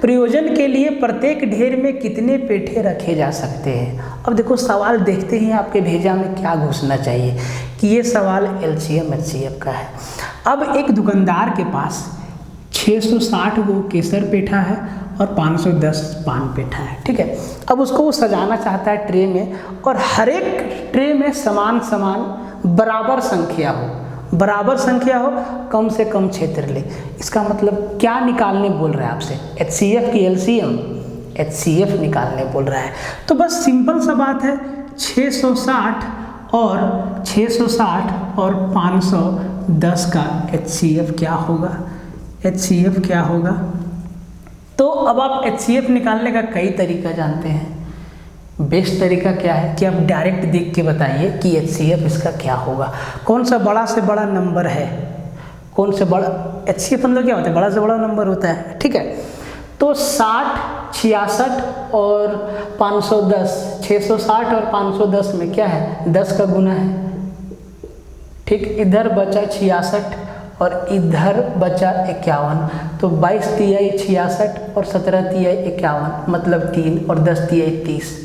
प्रयोजन के लिए प्रत्येक ढेर में कितने पेठे रखे जा सकते हैं। अब देखो सवाल देखते ही आपके भेजा में क्या घुसना चाहिए कि ये सवाल LCM HCF का है। अब एक दुकानदार के पास 660 वो केसर पेठा है और 510 पान पेठा है। ठीक है। अब उसको वो सजाना चाहता है ट्रे में, और हर एक ट्रे में समान बराबर संख्या हो, कम से कम क्षेत्र ले। इसका मतलब क्या निकालने बोल रहा है आपसे, HCF की LCM? HCF निकालने बोल रहा है। तो बस सिंपल सा बात है, 660 और 510 का HCF क्या होगा? तो अब आप HCF निकालने का कई तरीका जानते हैं। बेस्ट तरीका क्या है कि आप डायरेक्ट देख के बताइए कि HCF इसका क्या होगा। कौन सा बड़ा से बड़ा नंबर है, कौन से बड़ा HCF मतलब क्या होता है, बड़ा से बड़ा नंबर होता है। ठीक है। तो 60, 66 और 510, 660 और 510 में क्या है, 10 का गुना है। ठीक, इधर बचा 66 और इधर बचा 51, तो 22 तिहाई 66 और 17 तिहाई 51 मतलब 3 और 10 तिहाई 30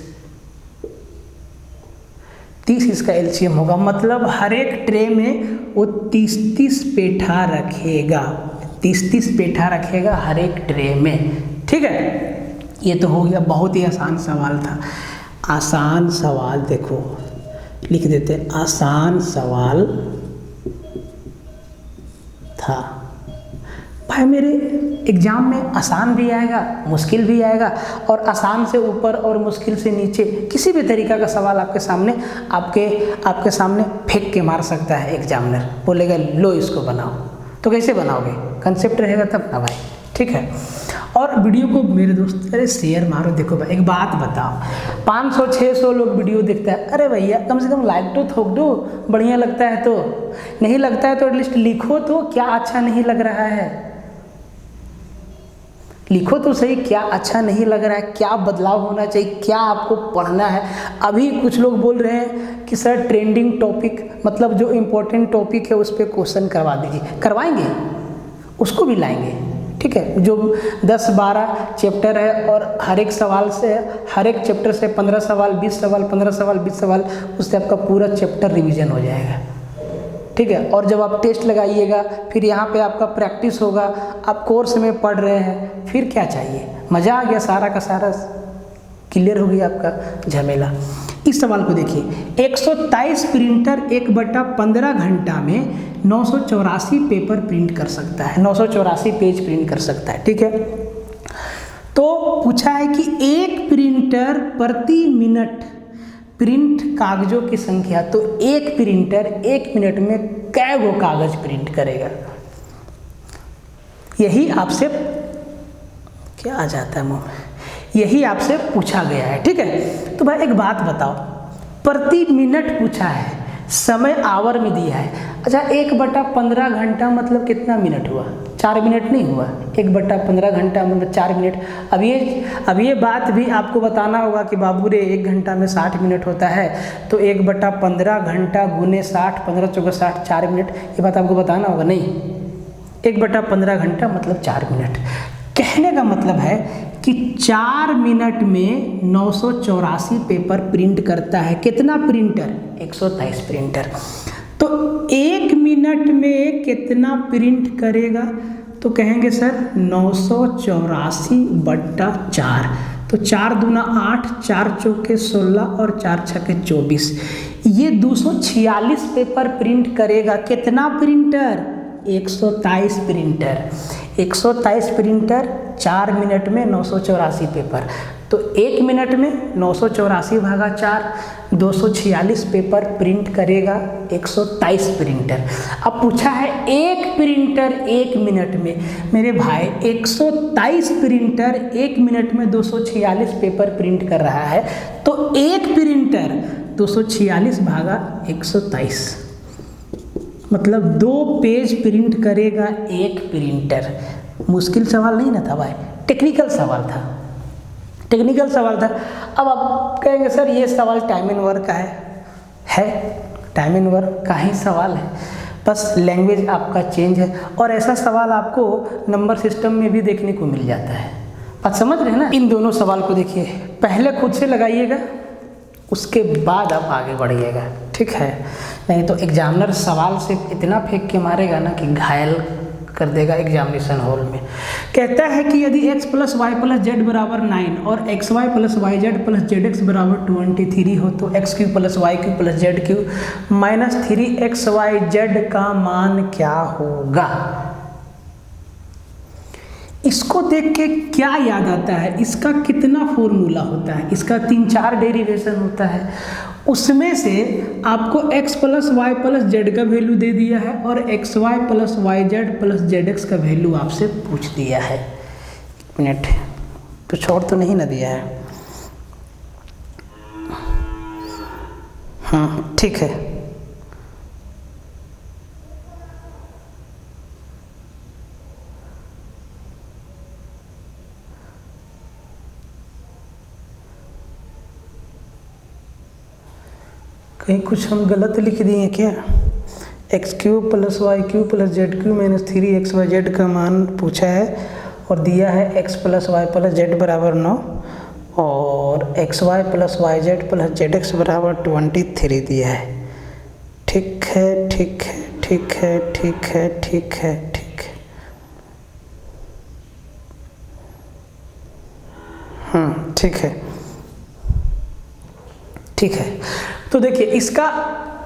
इसका LCM होगा। मतलब हर एक ट्रे में वो 30 पेठा रखेगा, 30 पेठा रखेगा हर एक ट्रे में। ठीक है। ये तो हो गया, बहुत ही आसान सवाल था। आसान सवाल देखो लिख देते हैं, आसान सवाल था। भाई मेरे एग्जाम में आसान भी आएगा, मुश्किल भी आएगा, और आसान से ऊपर और मुश्किल से नीचे किसी भी तरीका का सवाल आपके सामने फेंक के मार सकता है एग्जामिनर। बोलेगा लो इसको बनाओ, तो कैसे बनाओगे, कंसेप्ट रहेगा तब ना भाई। ठीक है। और वीडियो को मेरे दोस्त अरे शेयर मारो। देखो भाई एक बात बताओ, 500-600 लोग वीडियो देखता है, अरे भैया कम से कम लाइक तो ठोक दो, बढ़िया लगता है तो। नहीं लगता है तो एटलीस्ट लिखो तो क्या अच्छा नहीं लग रहा है, लिखो तो सही क्या अच्छा नहीं लग रहा है, क्या बदलाव होना चाहिए, क्या आपको पढ़ना है। अभी कुछ लोग बोल रहे हैं कि सर ट्रेंडिंग टॉपिक मतलब जो इम्पोर्टेंट टॉपिक है उस पर क्वेश्चन करवा दीजिए। करवाएंगे, उसको भी लाएंगे। ठीक है। जो 10-12 चैप्टर है और हर एक चैप्टर से 15 सवाल 20 सवाल 15 सवाल 20 सवाल, उससे आपका पूरा चैप्टर रिवीजन हो जाएगा। ठीक है। और जब आप टेस्ट लगाइएगा, फिर यहाँ पे आपका प्रैक्टिस होगा, आप कोर्स में पढ़ रहे हैं, फिर क्या चाहिए, मज़ा आ गया, सारा का सारा क्लियर हो गया आपका झमेला। इस सवाल को देखिए, 123 प्रिंटर 1/15 घंटा में 984 पेपर प्रिंट कर सकता है, 984 पेज प्रिंट कर सकता है। ठीक है। तो पूछा है कि एक प्रिंटर प्रति मिनट प्रिंट कागजों की संख्या, तो एक प्रिंटर 1 मिनट में कै गो कागज प्रिंट करेगा। यही आपसे क्या आ जाता है मुँह में, यही आपसे पूछा गया है। ठीक है। तो भाई एक बात बताओ, प्रति मिनट पूछा है, समय आवर में दिया है। अच्छा 1/15 घंटा मतलब कितना मिनट हुआ, 4 मिनट नहीं हुआ, 1/15 घंटा मतलब 4 मिनट। अब ये बात भी आपको बताना होगा कि बाबू रे 1 घंटा में 60 मिनट होता है, तो 1/15 घंटा गुने 60, 15 चौका 60, 4 मिनट, ये बात आपको बताना होगा। नहीं, 1/15 घंटा मतलब 4 मिनट। कहने का मतलब है कि 4 मिनट में 984 पेपर प्रिंट करता है। कितना प्रिंटर, 123 प्रिंटर। तो 1 मिनट में कितना प्रिंट करेगा, तो कहेंगे सर 984/4, तो 4 दूना 8, 4 चौके 16 और 4 छक्के 24, ये 246 पेपर प्रिंट करेगा। कितना प्रिंटर, 123 प्रिंटर। 123 प्रिंटर 4 मिनट में 984 पेपर, तो 1 मिनट में 984 भागा 4 246 पेपर प्रिंट करेगा 123 प्रिंटर। अब पूछा है एक प्रिंटर 1 मिनट में, मेरे भाई 123 प्रिंटर 1 मिनट में 246 पेपर प्रिंट कर रहा है, तो एक प्रिंटर 246 भागा 123, मतलब 2 पेज प्रिंट करेगा एक प्रिंटर। मुश्किल सवाल नहीं ना था भाई, टेक्निकल सवाल था, टेक्निकल सवाल था। अब आप कहेंगे सर ये सवाल टाइम एंड वर्क का है टाइम एंड वर्क का ही सवाल है, बस लैंग्वेज आपका चेंज है, और ऐसा सवाल आपको नंबर सिस्टम में भी देखने को मिल जाता है। बात समझ रहे हैं ना? इन दोनों सवाल को देखिए, पहले खुद से लगाइएगा, उसके बाद आप आगे बढ़िएगा, ठीक है? नहीं तो एग्जामिनर सवाल से इतना फेंक के मारेगा ना कि घायल कर देगा एग्जामिनेशन हॉल में। कहता है कि यदि x + y + z बराबर 9 और xy + yz + zx बराबर 23 हो तो x³ + y³ + z³ - 3xyz का मान क्या होगा? इसको देख के क्या याद आता है, इसका कितना फॉर्मूला होता है, इसका 3-4 डेरिवेशन होता है, उसमें से आपको x + y + z का वैल्यू दे दिया है और xy + yz + zx का वैल्यू आपसे पूछ दिया है। 1 मिनट, कुछ और तो नहीं ना दिया है? हाँ ठीक है। कहीं कुछ हम गलत लिख दिए क्या? x³ + y³ + z³ - 3xyz का मान पूछा है और दिया है x + y + z बराबर 9 और xy + yz + zx बराबर 23 दिया है। ठीक है ठीक है ठीक है ठीक है ठीक है ठीक है, ठीक है ठीक है। तो देखिए इसका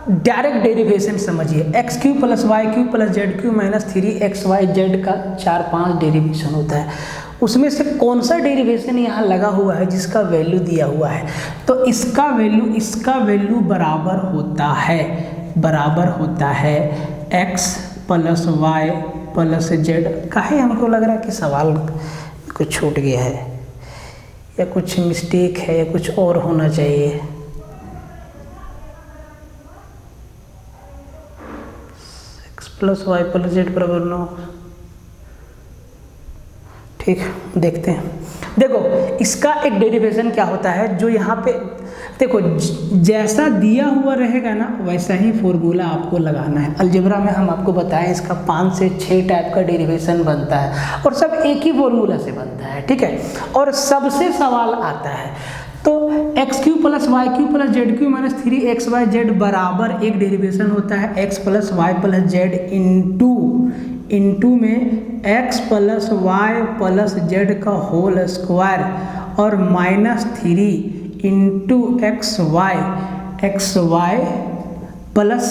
डायरेक्ट डेरिवेशन समझिए, x³ + y³ + z³ - 3xyz का 4-5 डेरिवेशन होता है, उसमें से कौन सा डेरिवेशन यहाँ लगा हुआ है जिसका वैल्यू दिया हुआ है, तो इसका वैल्यू बराबर होता है x + y + z। काहे हमको लग रहा है कि सवाल कुछ छूट गया है या कुछ मिस्टेक है या कुछ और होना चाहिए। + y + z बराबर 9, ठीक, देखते हैं। देखो इसका एक डेरिवेशन क्या होता है, जो यहाँ पे देखो जैसा दिया हुआ रहेगा ना वैसा ही फॉर्मूला आपको लगाना है। अलजेब्रा में हम आपको बताएं इसका 5 से 6 टाइप का डेरिवेशन बनता है और सब एक ही फॉर्मूला से बनता है, ठीक है, और सबसे सवाल आता है। तो x³ + y³ + z³ - 3xyz बराबर एक डेरिवेशन होता है x + y + z इंटू में x + y + z का होल स्क्वायर और -3 into xy plus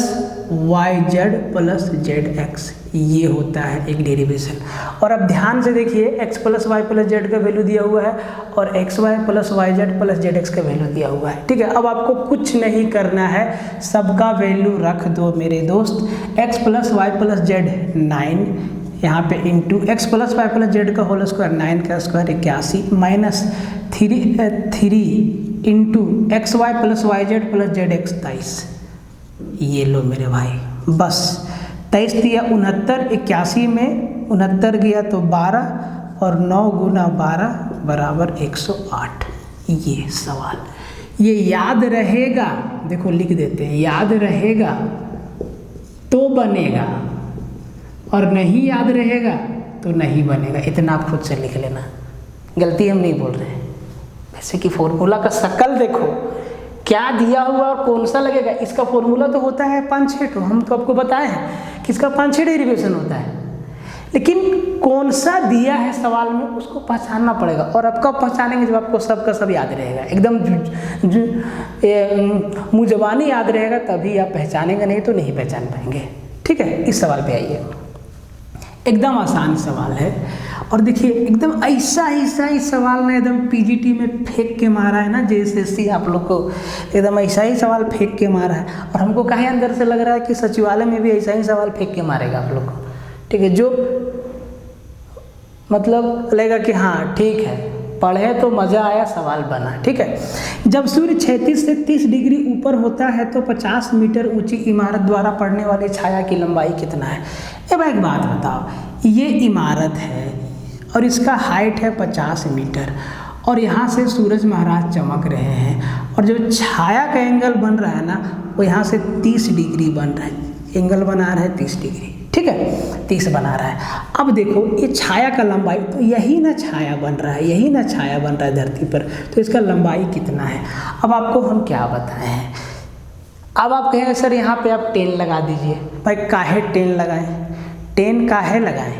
yz plus zx, ये होता है एक डेरिवेशन। और अब ध्यान से देखिए x + y + z का वैल्यू दिया हुआ है और xy + yz + zx का वैल्यू दिया हुआ है, ठीक है। अब आपको कुछ नहीं करना है, सबका वैल्यू रख दो मेरे दोस्त। x + y + z 9 यहाँ पे इंटू x + y + z का होल स्क्वायर 9 का square 81 -3 into xy + yz + zx 23। ये लो मेरे भाई, बस 23 दिया 69, 81 में 69 गया तो 12 और 9 × 12 बराबर 108। ये सवाल, ये याद रहेगा, देखो लिख देते हैं, याद रहेगा तो बनेगा और नहीं याद रहेगा तो नहीं बनेगा। इतना आप खुद से लिख लेना, गलती हम नहीं बोल रहे हैं। वैसे कि फॉर्मूला का शकल देखो क्या दिया हुआ और कौन सा लगेगा। इसका फॉर्मूला तो होता है 5-6 तो हम तो आपको बताए हैं कि इसका 5-6 डेरिवेशन होता है, लेकिन कौन सा दिया है सवाल में उसको पहचानना पड़ेगा। और अब कब पहचानेंगे, जब आपको सबका सब याद रहेगा, एकदम मुँह ज़बानी याद रहेगा तभी आप पहचानेंगे, नहीं तो नहीं पहचान पाएंगे, ठीक है। इस सवाल पे आइए, एकदम आसान सवाल है। और देखिए एकदम ऐसा ही सवाल ना एकदम पीजीटी में फेंक के मारा है ना जेएसएससी आप लोग को, एकदम ऐसा ही सवाल फेंक के मारा है। और हमको कहीं अंदर से लग रहा है कि सचिवालय में भी ऐसा ही सवाल फेंक के मारेगा आप लोग को, ठीक है, जो मतलब लगेगा कि हाँ ठीक है पढ़े तो मज़ा आया, सवाल बना, ठीक है। जब सूर्य 36 से 30 डिग्री ऊपर होता है तो 50 मीटर ऊंची इमारत द्वारा पड़ने वाली छाया की लंबाई कितना है। अब एक बात बताओ, ये इमारत है और इसका हाइट है 50 मीटर और यहाँ से सूरज महाराज चमक रहे हैं और जो छाया का एंगल बन रहा है ना वो यहाँ से 30 डिग्री बन रहा है, एंगल बना रहा है 30 डिग्री, ठीक है, 30 बना रहा है। अब देखो ये छाया का लंबाई, तो यही ना छाया बन रहा है, यही ना छाया बन रहा है धरती पर, तो इसका लंबाई कितना है। अब आपको हम क्या बताएं हैं, अब आप कहेंगे सर यहाँ पे आप 10 लगा दीजिए। भाई काहे 10 लगाएं, 10 काहे लगाएं,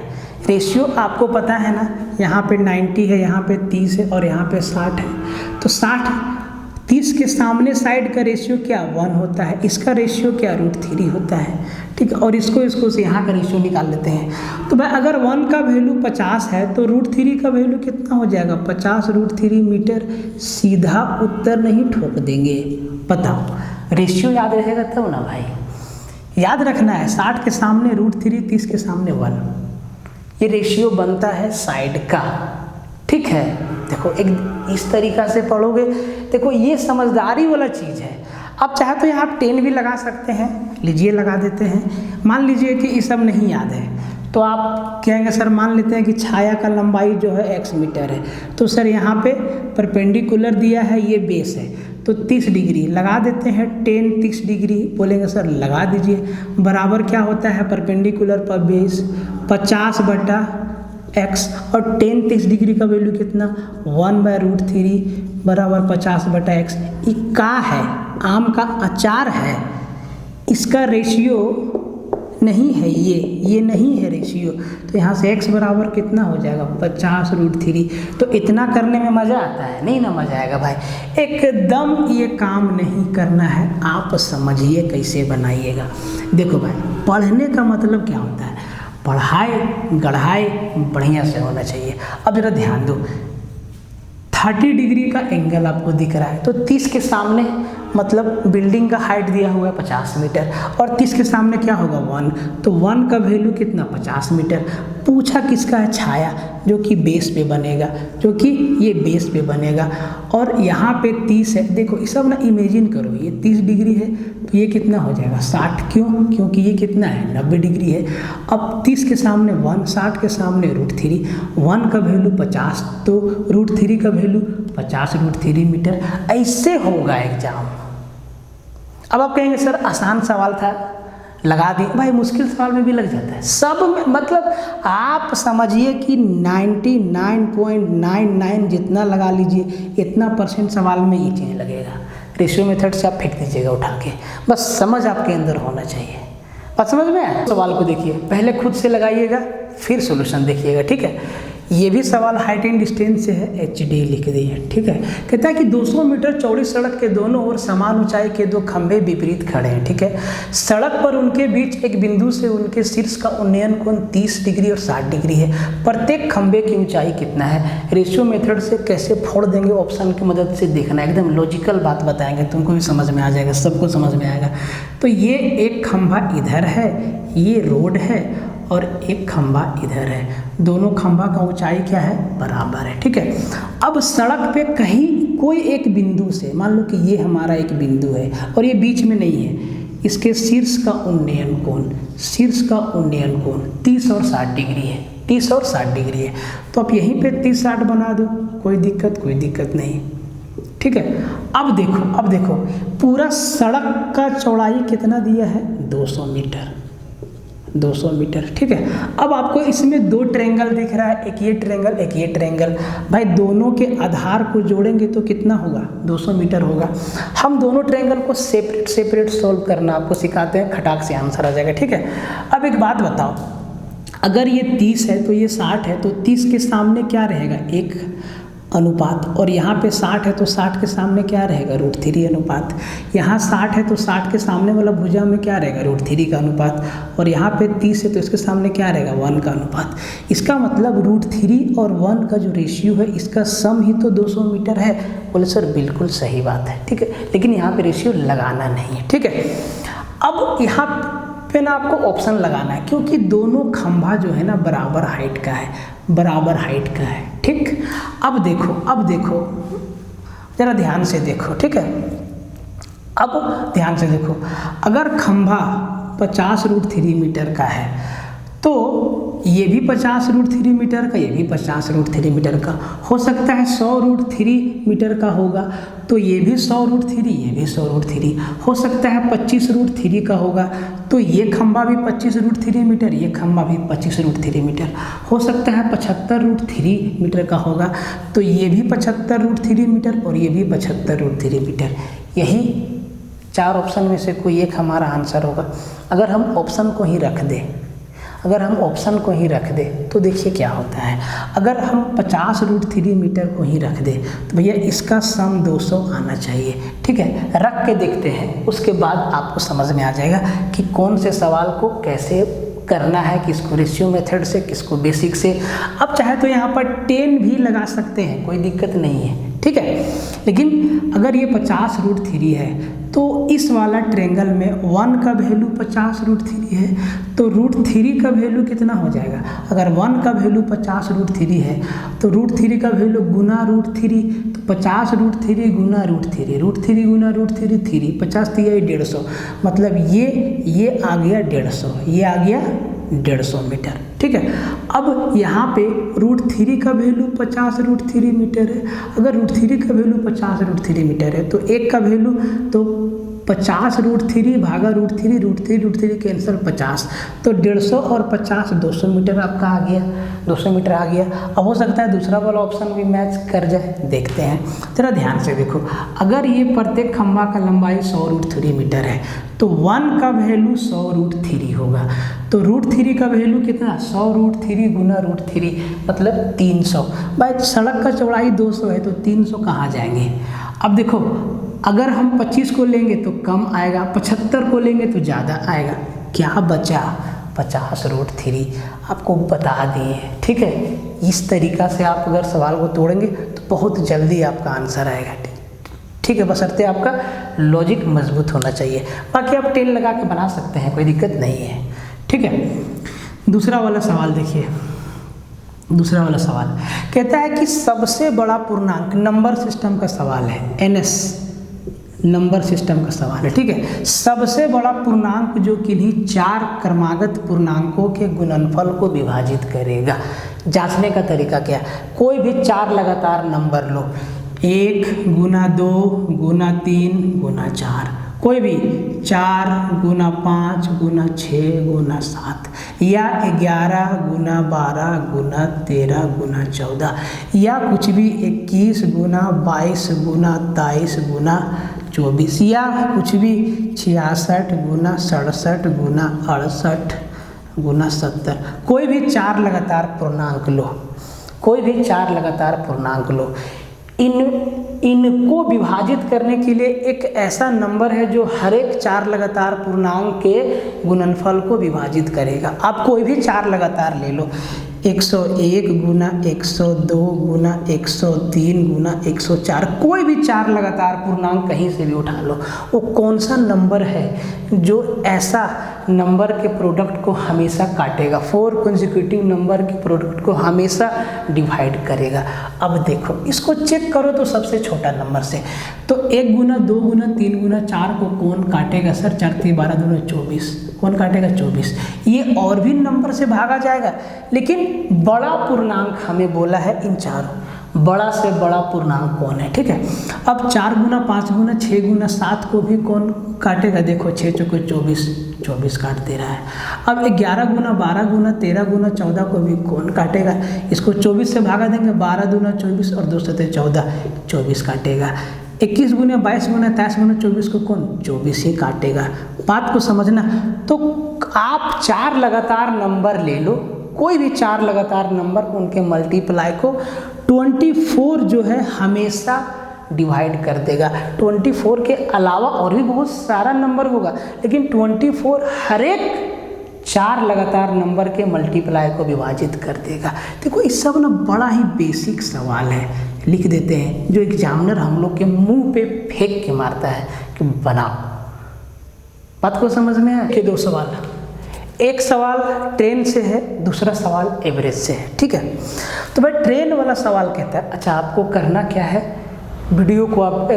रेशियो आपको पता है ना, यहाँ पे 90 है, यहाँ पे 30 है और यहाँ पे 60 है, तो 30 के सामने साइड का रेशियो क्या 1 होता है, इसका रेशियो क्या √3 होता है, ठीक है। और इसको से यहाँ का रेशियो निकाल लेते हैं। तो भाई अगर 1 का वैल्यू 50 है तो √3 का वैल्यू कितना हो जाएगा, 50 √3 मीटर। सीधा उत्तर नहीं ठोक देंगे, बताओ, रेशियो याद रहेगा तब ना भाई, याद रखना है। 60 के सामने √3, 30 के सामने 1, ये रेशियो बनता है साइड का, ठीक है। देखो एक इस तरीक़ा से पढ़ोगे, देखो ये समझदारी वाला चीज़ है। अब चाहे तो यहाँ आप 10 भी लगा सकते हैं, लीजिए लगा देते हैं। मान लीजिए कि ये सब नहीं याद है तो आप कहेंगे सर मान लेते हैं कि छाया का लंबाई जो है x मीटर है, तो सर यहाँ पे परपेंडिकुलर दिया है, ये बेस है, तो 30 डिग्री लगा देते हैं। 10 30 डिग्री बोलेंगे सर लगा दीजिए, बराबर क्या होता है परपेंडिकुलर पर बेस 50/x और 10 30 डिग्री का वैल्यू कितना 1/√3 बराबर 50/x। ये का है, आम का अचार है, इसका रेशियो नहीं है, ये नहीं है रेशियो, तो यहाँ से x बराबर कितना हो जाएगा 50√3। तो इतना करने में मज़ा आता है, नहीं ना मज़ा आएगा भाई, एकदम ये काम नहीं करना है। आप समझिए कैसे बनाइएगा। देखो भाई पढ़ने का मतलब क्या होता है, पढ़ाई गढ़ाई बढ़िया से होना चाहिए। अब जरा ध्यान दो, 30 डिग्री का एंगल आपको दिख रहा है, तो 30 के सामने मतलब बिल्डिंग का हाइट दिया हुआ है 50 मीटर और 30 के सामने क्या होगा 1, तो 1 का वैल्यू कितना 50 मीटर। पूछा किसका है, छाया, जो कि बेस पे बनेगा, जो कि ये बेस पे बनेगा। और यहाँ पे 30 है, देखो ये सब ना इमेजिन करो, ये 30 डिग्री है तो ये कितना हो जाएगा 60, क्यों, क्योंकि ये कितना है 90 डिग्री है। अब 30 के सामने 1, 60 के सामने √3, 1 का वैल्यू 50 तो √3 का वैल्यू 50√3 मीटर। ऐसे होगा एग्जाम। अब आप कहेंगे सर आसान सवाल था लगा दी, भाई मुश्किल सवाल में भी लग जाता है सब में, मतलब आप समझिए कि 99.99 जितना लगा लीजिए इतना % सवाल में ये चीज़ लगेगा। रेशियो मेथड से आप फेंक दीजिएगा उठा के, बस समझ आपके अंदर होना चाहिए। बात समझ में आया। सवाल को देखिए, पहले खुद से लगाइएगा फिर सॉल्यूशन देखिएगा, ठीक है। ये भी सवाल हाइट एंड डिस्टेंस से है, HD लिख दिए, ठीक है। कहता है कि 200 मीटर चौड़ी सड़क के दोनों ओर समान ऊंचाई के 2 खंभे विपरीत खड़े हैं, ठीक है। सड़क पर उनके बीच एक बिंदु से उनके शीर्ष का उन्नयन कोण 30 डिग्री और 60 डिग्री है। प्रत्येक खंभे की ऊंचाई कितना है। रेशियो मेथड से कैसे फोड़ देंगे, ऑप्शन की मदद से देखना, एकदम लॉजिकल बात बताएंगे, तुमको भी समझ में आ जाएगा, सबको समझ में आएगा। तो ये एक खंभा इधर है, ये रोड है और एक खंभा इधर है, दोनों खंभा का ऊंचाई क्या है बराबर है, ठीक है। अब सड़क पे कहीं कोई एक बिंदु से, मान लो कि ये हमारा एक बिंदु है और ये बीच में नहीं है, इसके शीर्ष का उन्नयन कोण, शीर्ष का उन्नयन कोण 30 और 60 डिग्री है, 30 और 60 डिग्री है। तो आप यहीं पे 30-60 बना दो, कोई दिक्कत नहीं, ठीक है। अब देखो पूरा सड़क का चौड़ाई कितना दिया है 200 मीटर, 200 मीटर, ठीक है। अब आपको इसमें 2 ट्रायंगल दिख रहा है, एक ये ट्रायंगल एक ये ट्रायंगल। भाई दोनों के आधार को जोड़ेंगे तो कितना होगा 200 मीटर होगा। हम दोनों ट्रायंगल को सेपरेट सॉल्व करना आपको सिखाते हैं, खटाक से आंसर आ जाएगा, ठीक है। अब एक बात बताओ, अगर ये 30 है तो ये 60 है, तो 30 के सामने क्या रहेगा 1 अनुपात, और यहाँ पे 60 है तो 60 के सामने क्या रहेगा, √3 अनुपात। यहाँ 60 है तो 60 के सामने वाला भुजा में क्या रहेगा, √3 का अनुपात, और यहाँ पे 30 है तो इसके सामने क्या रहेगा, 1 का अनुपात। इसका मतलब √3 और 1 का जो रेशियो है इसका सम ही तो 200 मीटर है। बोले सर बिल्कुल सही बात है, ठीक है, लेकिन यहाँ पे रेशियो लगाना नहीं है, ठीक है। अब यहाँ पे ना आपको ऑप्शन लगाना है, क्योंकि दोनों खंभा जो है ना बराबर हाइट का है, बराबर हाइट का है, ठीक। अब देखो जरा ध्यान से देखो, ठीक है। अब ध्यान से देखो, अगर खंभा 50 √3 मीटर का है तो ये भी 50 √3 मीटर का, ये भी 50 √3 मीटर का, हो सकता है 100 √3 मीटर का होगा तो ये भी 100 √3, ये भी 100 √3, हो सकता है 25 √3 का होगा तो ये खंभा भी 25 √3 मीटर, ये खंभा भी 25 √3 मीटर, हो सकता है 75 √3 मीटर का होगा तो ये भी 75 √3 मीटर और ये भी 75 √3 मीटर। यही 4 ऑप्शन में से कोई एक हमारा आंसर होगा। अगर हम ऑप्शन को ही रख दें तो देखिए क्या होता है, अगर हम 50 √3 मीटर को ही रख दें तो भैया इसका सम 200 आना चाहिए, ठीक है। रख के देखते हैं, उसके बाद आपको समझ में आ जाएगा कि कौन से सवाल को कैसे करना है, किसको रेशियो मेथड से, किसको बेसिक से। अब चाहे तो यहाँ पर 10 भी लगा सकते हैं, कोई दिक्कत नहीं है, ठीक है। लेकिन अगर ये 50 √3 है तो इस वाला ट्रेंगल में 1 का वैल्यू 50 √3 है तो √3 का वैल्यू कितना हो जाएगा। अगर 1 का वैल्यू 50 √3 है तो √3 का वैल्यू गुना √3, तो 50 √3 गुना √3, √3 गुना √3 3, 50 3 150, मतलब ये आ गया 150, ये आ गया 150 मीटर, ठीक है। अब यहाँ पे √3 का वैल्यू 50 √3 मीटर है, अगर √3 का वैल्यू 50 √3 मीटर है तो 1 का वैल्यू तो 50 √3 भागा √3 कैंसिल 50, तो 150 और 50 200 मीटर आपका आ गया, 200 मीटर आ गया। अब हो सकता है दूसरा वाला ऑप्शन भी मैच कर जाए, देखते हैं। जरा ध्यान से देखो, अगर ये प्रत्येक खंभा का लंबाई 100 √3 मीटर है तो 1 का वैल्यू 100 √3 होगा, तो √3 का वैल्यू कितना, 100 √3 गुना √3 मतलब 300। भाई सड़क का चौड़ाई 200 है तो 300 कहाँ जाएंगे। अब देखो, अगर हम 25 को लेंगे तो कम आएगा, 75 को लेंगे तो ज़्यादा आएगा, क्या बचा 50 √3, आपको बता दिए, ठीक है। इस तरीक़ा से आप अगर सवाल को तोड़ेंगे तो बहुत जल्दी आपका आंसर आएगा, ठीक है, बशर्ते आपका लॉजिक मजबूत होना चाहिए। बाकी आप टेल लगा के बना सकते हैं, कोई दिक्कत नहीं है, ठीक है। दूसरा वाला सवाल देखिए, दूसरा वाला सवाल कहता है कि सबसे बड़ा पूर्णांक, नंबर सिस्टम का सवाल है, NS नंबर सिस्टम का सवाल है, ठीक है। सबसे बड़ा पूर्णांक जो किन्हीं 4 क्रमागत पूर्णांकों के गुणनफल को विभाजित करेगा। जांचने का तरीका क्या है, कोई भी 4 लगातार नंबर लो, 1 गुना 2 गुना 3 गुना 4, कोई भी 4 गुना 5 गुना 6 गुना 7, या 11 गुना 12 गुना 13 गुना 14, या कुछ भी 21 गुना 22 गुना 23 गुना 24, या कुछ भी 66 गुना 67 गुना 68 गुना 70। कोई भी 4 लगातार पूर्णांक लो, कोई भी 4 लगातार पूर्णांक लो, इनको विभाजित करने के लिए एक ऐसा नंबर है जो हर एक 4 लगातार पूर्णांक के गुणनफल को विभाजित करेगा। आप कोई भी 4 लगातार ले लो, 101 गुना 102 गुना 103 गुना 104, कोई भी 4 लगातार पूर्णांक कहीं से भी उठा लो, वो कौन सा नंबर है जो ऐसा नंबर के प्रोडक्ट को हमेशा काटेगा, 4 कंसेक्यूटिव नंबर के प्रोडक्ट को हमेशा डिवाइड करेगा। अब देखो, इसको चेक करो तो सबसे छोटा नंबर से, तो 1 गुना 2 गुना 3 गुना 4 को कौन काटेगा सर, 4 3 12 2 24, कौन काटेगा 24। ये और भी नंबर से भागा जाएगा, लेकिन बड़ा पूर्णांक हमें बोला है इन चारों, बड़ा से बड़ा पूर्णांक कौन है, ठीक है। अब 4 गुना 5 गुना 6 गुना 7 को भी कौन काटेगा, देखो 6 चौके 24, 24 काट दे रहा है। अब 11 गुना 12 गुना 13 गुना 14 को भी कौन काटेगा, इसको 24 से भागा देंगे, 12 दूना 24 और 2 सते 14, 24 काटेगा। 21 गुना 22 गुना 23 गुना 24 को कौन, 24 ही काटेगा। बात को समझना, तो आप 4 लगातार नंबर ले लो, कोई भी 4 लगातार नंबर, उनके मल्टीप्लाई को 24 जो है हमेशा डिवाइड कर देगा। 24 के अलावा और भी बहुत सारा नंबर होगा, लेकिन 24 हर एक 4 लगातार नंबर के मल्टीप्लाई को विभाजित कर देगा। देखो इस सब ना बड़ा ही बेसिक सवाल है, लिख देते हैं, जो एग्जामिनर हम लोग के मुंह पे फेंक के मारता है कि बनाओ। बात को समझ में आया? कि 2 सवाल, एक सवाल ट्रेन से है, दूसरा सवाल एवरेज से है, ठीक है। तो भाई ट्रेन वाला सवाल कहता है, अच्छा आपको करना क्या है, वीडियो को आप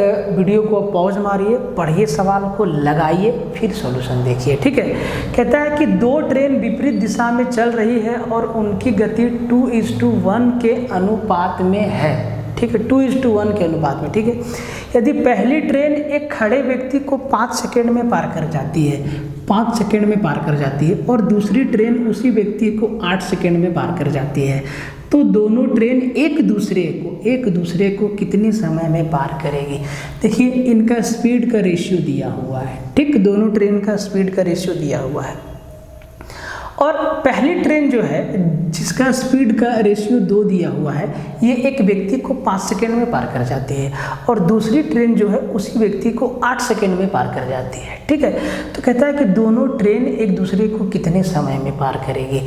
पॉज मारिए, पढ़िए सवाल को, लगाइए, फिर सॉल्यूशन देखिए, ठीक है। कहता है कि 2 ट्रेन विपरीत दिशा में चल रही है और उनकी गति 2:1 के अनुपात में है, ठीक है, 2:1 के अनुपात में, ठीक है। यदि पहली ट्रेन एक खड़े व्यक्ति को 5 सेकेंड में पार कर जाती है, 5 सेकेंड में पार कर जाती है, और दूसरी ट्रेन उसी व्यक्ति को 8 सेकेंड में पार कर जाती है, तो दोनों ट्रेन एक दूसरे को कितने समय में पार करेगी। देखिए इनका स्पीड का रेशियो दिया हुआ है, ठीक, दोनों ट्रेन का स्पीड का रेशियो दिया हुआ है। और पहली ट्रेन जो है जिसका स्पीड का रेशियो 2 दिया हुआ है, ये एक व्यक्ति को 5 सेकेंड में पार कर जाती है, और दूसरी ट्रेन जो है उसी व्यक्ति को 8 सेकेंड में पार कर जाती है, ठीक है। तो कहता है कि दोनों ट्रेन एक दूसरे को कितने समय में पार करेगी।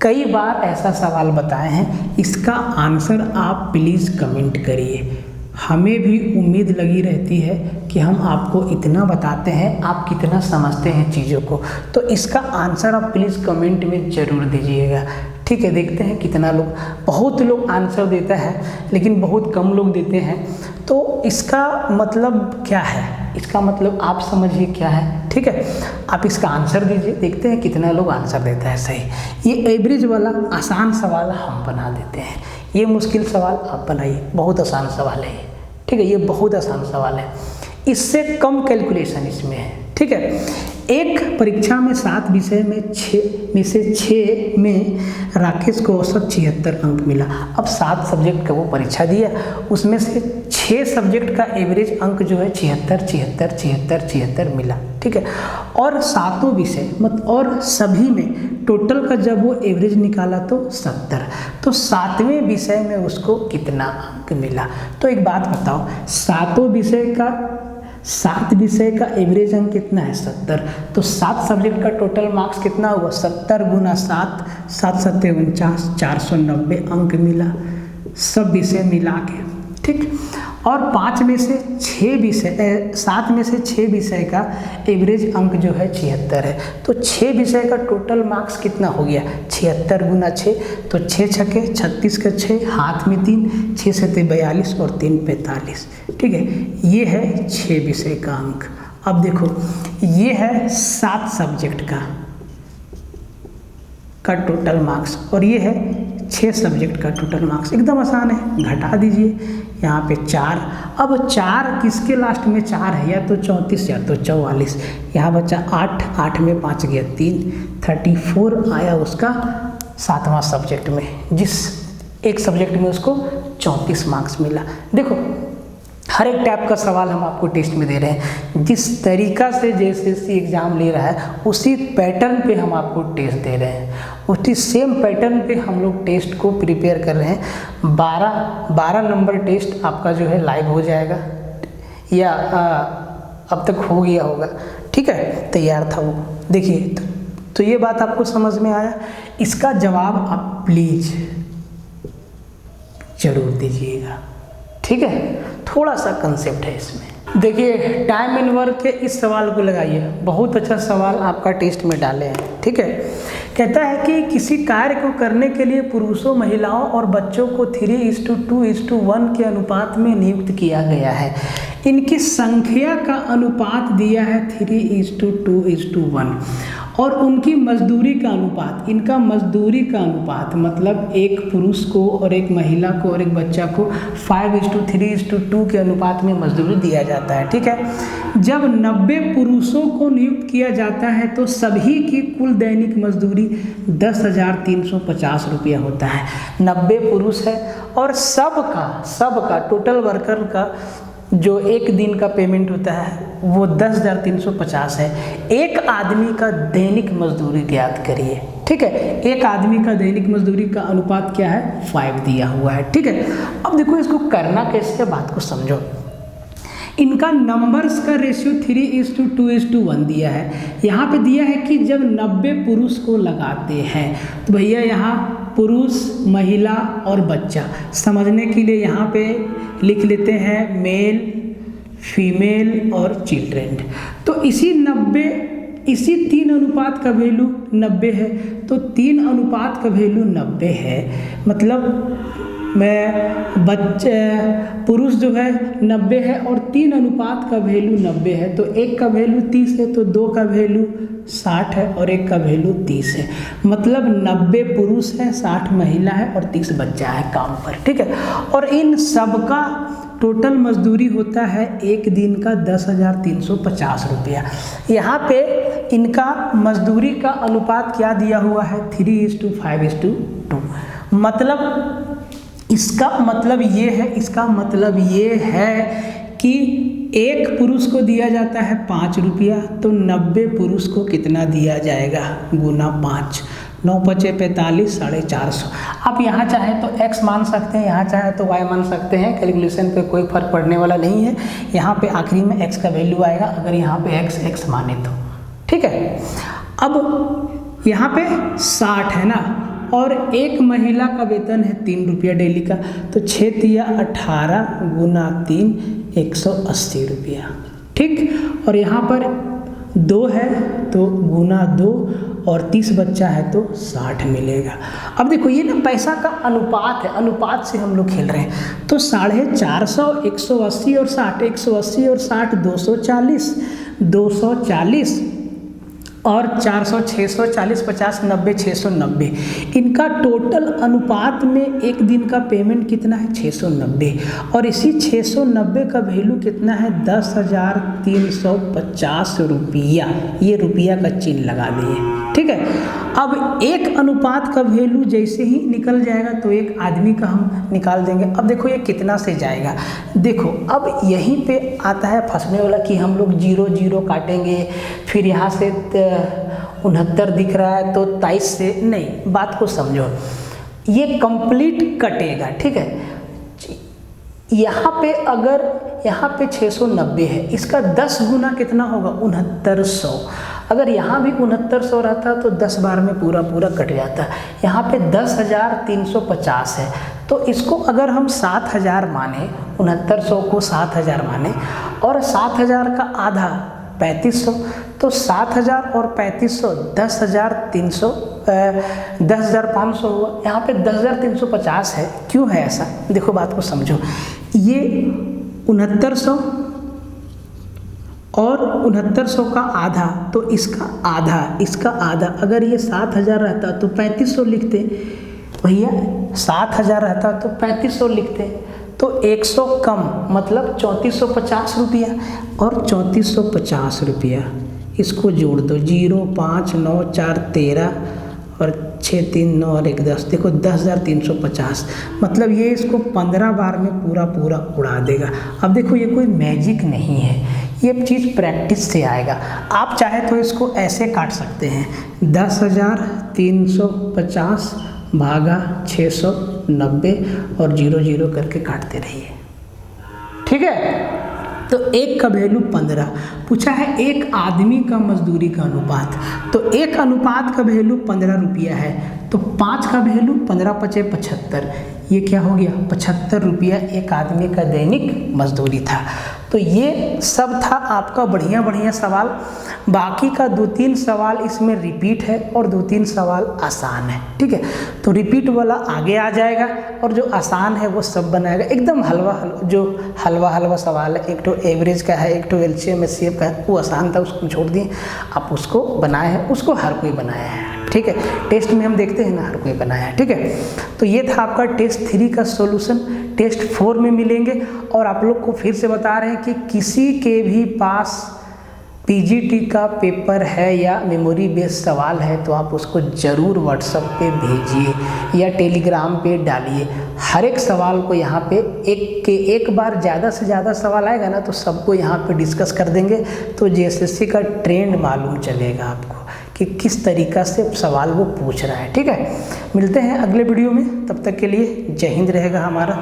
कई बार ऐसा सवाल बताए हैं, इसका आंसर आप प्लीज़ कमेंट करिए। हमें भी उम्मीद लगी रहती है कि हम आपको इतना बताते हैं, आप कितना समझते हैं चीज़ों को, तो इसका आंसर आप प्लीज़ कमेंट में ज़रूर दीजिएगा, ठीक है। देखते हैं कितना लोग, बहुत लोग आंसर देता है लेकिन बहुत कम लोग देते हैं, तो इसका मतलब क्या है, इसका मतलब आप समझिए क्या है, ठीक है। आप इसका आंसर दीजिए, देखते हैं कितना लोग आंसर देता है सही। ये एवरेज वाला आसान सवाल हम बना देते हैं, ये मुश्किल सवाल आप बनाइए, बहुत आसान सवाल है ये, ठीक है, ये बहुत आसान सवाल है, इससे कम कैलकुलेशन इसमें है, ठीक है। एक परीक्षा में 7 विषय में 6 में राकेश को औसत 76 अंक मिला। अब 7 सब्जेक्ट का वो परीक्षा दिया, उसमें से 6 सब्जेक्ट का एवरेज अंक जो है 76 मिला, ठीक है। और 7 विषय और सभी में टोटल का जब वो एवरेज निकाला तो 70, तो 7वें विषय में उसको कितना अंक मिला। तो एक बात बताओ, 7 विषय का एवरेज अंक कितना है 70, तो 7 सब्जेक्ट का टोटल मार्क्स कितना हुआ 70 गुना 7, 7 7 49, 490 अंक मिला सब विषय मिला के, ठीक। और 7 में से 6 विषय का एवरेज अंक जो है 76 है, तो 6 विषय का टोटल मार्क्स कितना हो गया 76 गुना 6, तो 6 छक्के 36 का 6, हाथ में 3, 6 7 42 और 3 45, ठीक है। ये है 6 विषय का अंक। अब देखो ये है 7 सब्जेक्ट का टोटल मार्क्स, और ये है 6 सब्जेक्ट का टोटल मार्क्स। एकदम आसान है, घटा दीजिए यहाँ पे 4। अब 4 किसके लास्ट में 4 है, या तो 34 या तो 44, यहाँ बचा 8 में 5 गया 3, 34 आया उसका 7वां सब्जेक्ट में, जिस एक सब्जेक्ट में उसको 34 मार्क्स मिला। देखो हर एक टाइप का सवाल हम आपको टेस्ट में दे रहे हैं, जिस तरीका से JSSC एग्ज़ाम ले रहा है उसी पैटर्न पे हम आपको टेस्ट दे रहे हैं, उसी सेम पैटर्न पे हम लोग टेस्ट को प्रिपेयर कर रहे हैं। 12 नंबर टेस्ट आपका जो है लाइव हो जाएगा, या अब तक हो गया होगा, ठीक है, तैयार था वो। देखिए तो ये बात आपको समझ में आया, इसका जवाब आप प्लीज़ ज़रूर दीजिएगा, ठीक है। थोड़ा सा कंसेप्ट है इसमें। देखिए टाइम एंड वर्क के इस सवाल को लगाइए, बहुत अच्छा सवाल आपका टेस्ट में डाले हैं, ठीक है। कहता है कि किसी कार्य को करने के लिए पुरुषों, महिलाओं और बच्चों को 3:2:1 के अनुपात में नियुक्त किया गया है। इनकी संख्या का अनुपात दिया है 3:2:1, और उनकी मजदूरी का अनुपात, इनका मजदूरी का अनुपात मतलब एक पुरुष को और एक महिला को और एक बच्चा को 5:3:2 के अनुपात में मजदूरी दिया जाता है, ठीक है। जब 90 पुरुषों को नियुक्त किया जाता है तो सभी की कुल दैनिक मजदूरी 10,350 रुपया होता है। 90 पुरुष है और सबका टोटल वर्कर का जो एक दिन का पेमेंट होता है वो 10,350 है। एक आदमी का दैनिक मजदूरी ज्ञात करिए, ठीक है। एक आदमी का दैनिक मजदूरी का अनुपात क्या है, 5 दिया हुआ है, ठीक है। अब देखो इसको करना कैसे, बात को समझो। इनका नंबर्स का रेशियो 3:2:1 दिया है। यहाँ पे दिया है कि जब 90 पुरुष को लगाते हैं तो भैया यहाँ पुरुष, महिला और बच्चा, समझने के लिए यहाँ पे लिख लेते हैं मेल, फीमेल और चिल्ड्रेन। तो इसी 3 अनुपात का वैल्यू 90 है, तो 3 अनुपात का वैल्यू 90 है, मतलब पुरुष जो है 90 है और 3 अनुपात का वैल्यू 90 है, तो एक का वैल्यू 30 है, तो 2 का वैल्यू 60 है और एक का वैल्यू 30 है, मतलब 90 पुरुष है, 60 महिला है और 30 बच्चा है काम पर, ठीक है। और इन सब का टोटल मजदूरी होता है एक दिन का 10,350 रुपया। यहाँ पे इनका मजदूरी का अनुपात क्या दिया हुआ है, 3:5:2। मतलब इसका मतलब ये है कि एक पुरुष को दिया जाता है 5 रुपया, तो 90 पुरुष को कितना दिया जाएगा, गुना 5, 9 पचे 45, 450। आप यहाँ चाहे तो x मान सकते हैं, यहाँ चाहे तो y मान सकते हैं, कैलकुलेशन पे कोई फर्क पड़ने वाला नहीं है। यहाँ पे आखिरी में x का वैल्यू आएगा, अगर यहाँ पे x माने तो, ठीक है। अब यहाँ पे 60 है ना, और एक महिला का वेतन है 3 रुपया डेली का, तो 6 तिया 18 गुना 3 180 रुपया, ठीक। और यहाँ पर 2 है तो गुना 2 और 30 बच्चा है तो 60 मिलेगा। अब देखो ये ना पैसा का अनुपात है, अनुपात से हम लोग खेल रहे हैं, तो 450, 180 और 60, 180 और 60 240, 240 और 400, 640, 50, 90, 690। इनका टोटल अनुपात में एक दिन का पेमेंट कितना है, 690, और इसी 690 का वैल्यू कितना है, 10,350 रुपया। ये रुपया का चिन्ह लगा दिए, ठीक है। अब एक अनुपात का वैल्यू जैसे ही निकल जाएगा तो एक आदमी का हम निकाल देंगे। अब देखो ये कितना से जाएगा, देखो अब यहीं पे आता है फंसने वाला कि हम लोग 0 0 काटेंगे, फिर यहाँ से 69 दिख रहा है तो 23 से नहीं, बात को समझो, ये कंप्लीट कटेगा, ठीक है। यहाँ पे अगर यहाँ पे 690 है, इसका 10 गुना कितना होगा, 6900। अगर यहाँ भी 6900 रहता तो 10 बार में पूरा कट जाता। यहाँ पे 10,350 है, तो इसको अगर हम 7,000 माने, 6900 को 7,000 माने और 7,000 का आधा 3500, तो 7,000 और 3500 10,500 हुआ। यहाँ पे 10,350 है, क्यों है ऐसा, देखो बात को समझो। ये 6900 और 6900 का आधा, तो इसका आधा, अगर ये 7,000 रहता तो 3500 लिखते भैया, 7,000 रहता तो 3500 लिखते, तो 100 कम मतलब 3450 रुपया, और 3450 रुपया इसको जोड़ दो, 0 5 9 4 13 और 6 3 9 और 1 10, देखो 10,350, मतलब ये इसको 15 बार में पूरा उड़ा देगा। अब देखो ये कोई मैजिक नहीं है, ये चीज़ प्रैक्टिस से आएगा। आप चाहे तो इसको ऐसे काट सकते हैं, 10,350 भागा 690 और 0 0 करके काटते रहिए, ठीक है। तो एक का वैल्यू 15 पूछा है, एक आदमी का मजदूरी का अनुपात, तो एक अनुपात का वैल्यू 15 रुपया है, तो 5 का वैल्यू 15 पचे 75, ये क्या हो गया, 75 रुपया एक आदमी का दैनिक मजदूरी था। तो ये सब था आपका बढ़िया सवाल। बाकी का 2-3 सवाल इसमें रिपीट है और 2-3 सवाल आसान है, ठीक है। तो रिपीट वाला आगे आ जाएगा और जो आसान है वो सब बनाएगा, एकदम हलवा सवाल है। एक तो एवरेज का है, एक तो LCM HCF का है, वो आसान था, उसको छोड़ दिए, आप उसको बनाए हैं, उसको हर कोई बनाया है, ठीक है। टेस्ट में हम देखते हैं ना, हर कोई बनाया है, ठीक है। तो ये था आपका टेस्ट 3 का सॉल्यूशन। टेस्ट 4 में मिलेंगे, और आप लोग को फिर से बता रहे हैं कि किसी के भी पास PGT का पेपर है या मेमोरी बेस्ड सवाल है तो आप उसको ज़रूर व्हाट्सएप पे भेजिए या टेलीग्राम पे डालिए। हर एक सवाल को यहाँ पे एक बार ज़्यादा से ज़्यादा सवाल आएगा ना, तो सबको यहाँ पे डिस्कस कर देंगे, तो JSSC का ट्रेंड मालूम चलेगा आपको कि किस तरीका से सवाल वो पूछ रहा है। ठीक है, मिलते हैं अगले वीडियो में, तब तक के लिए जय हिंद रहेगा हमारा।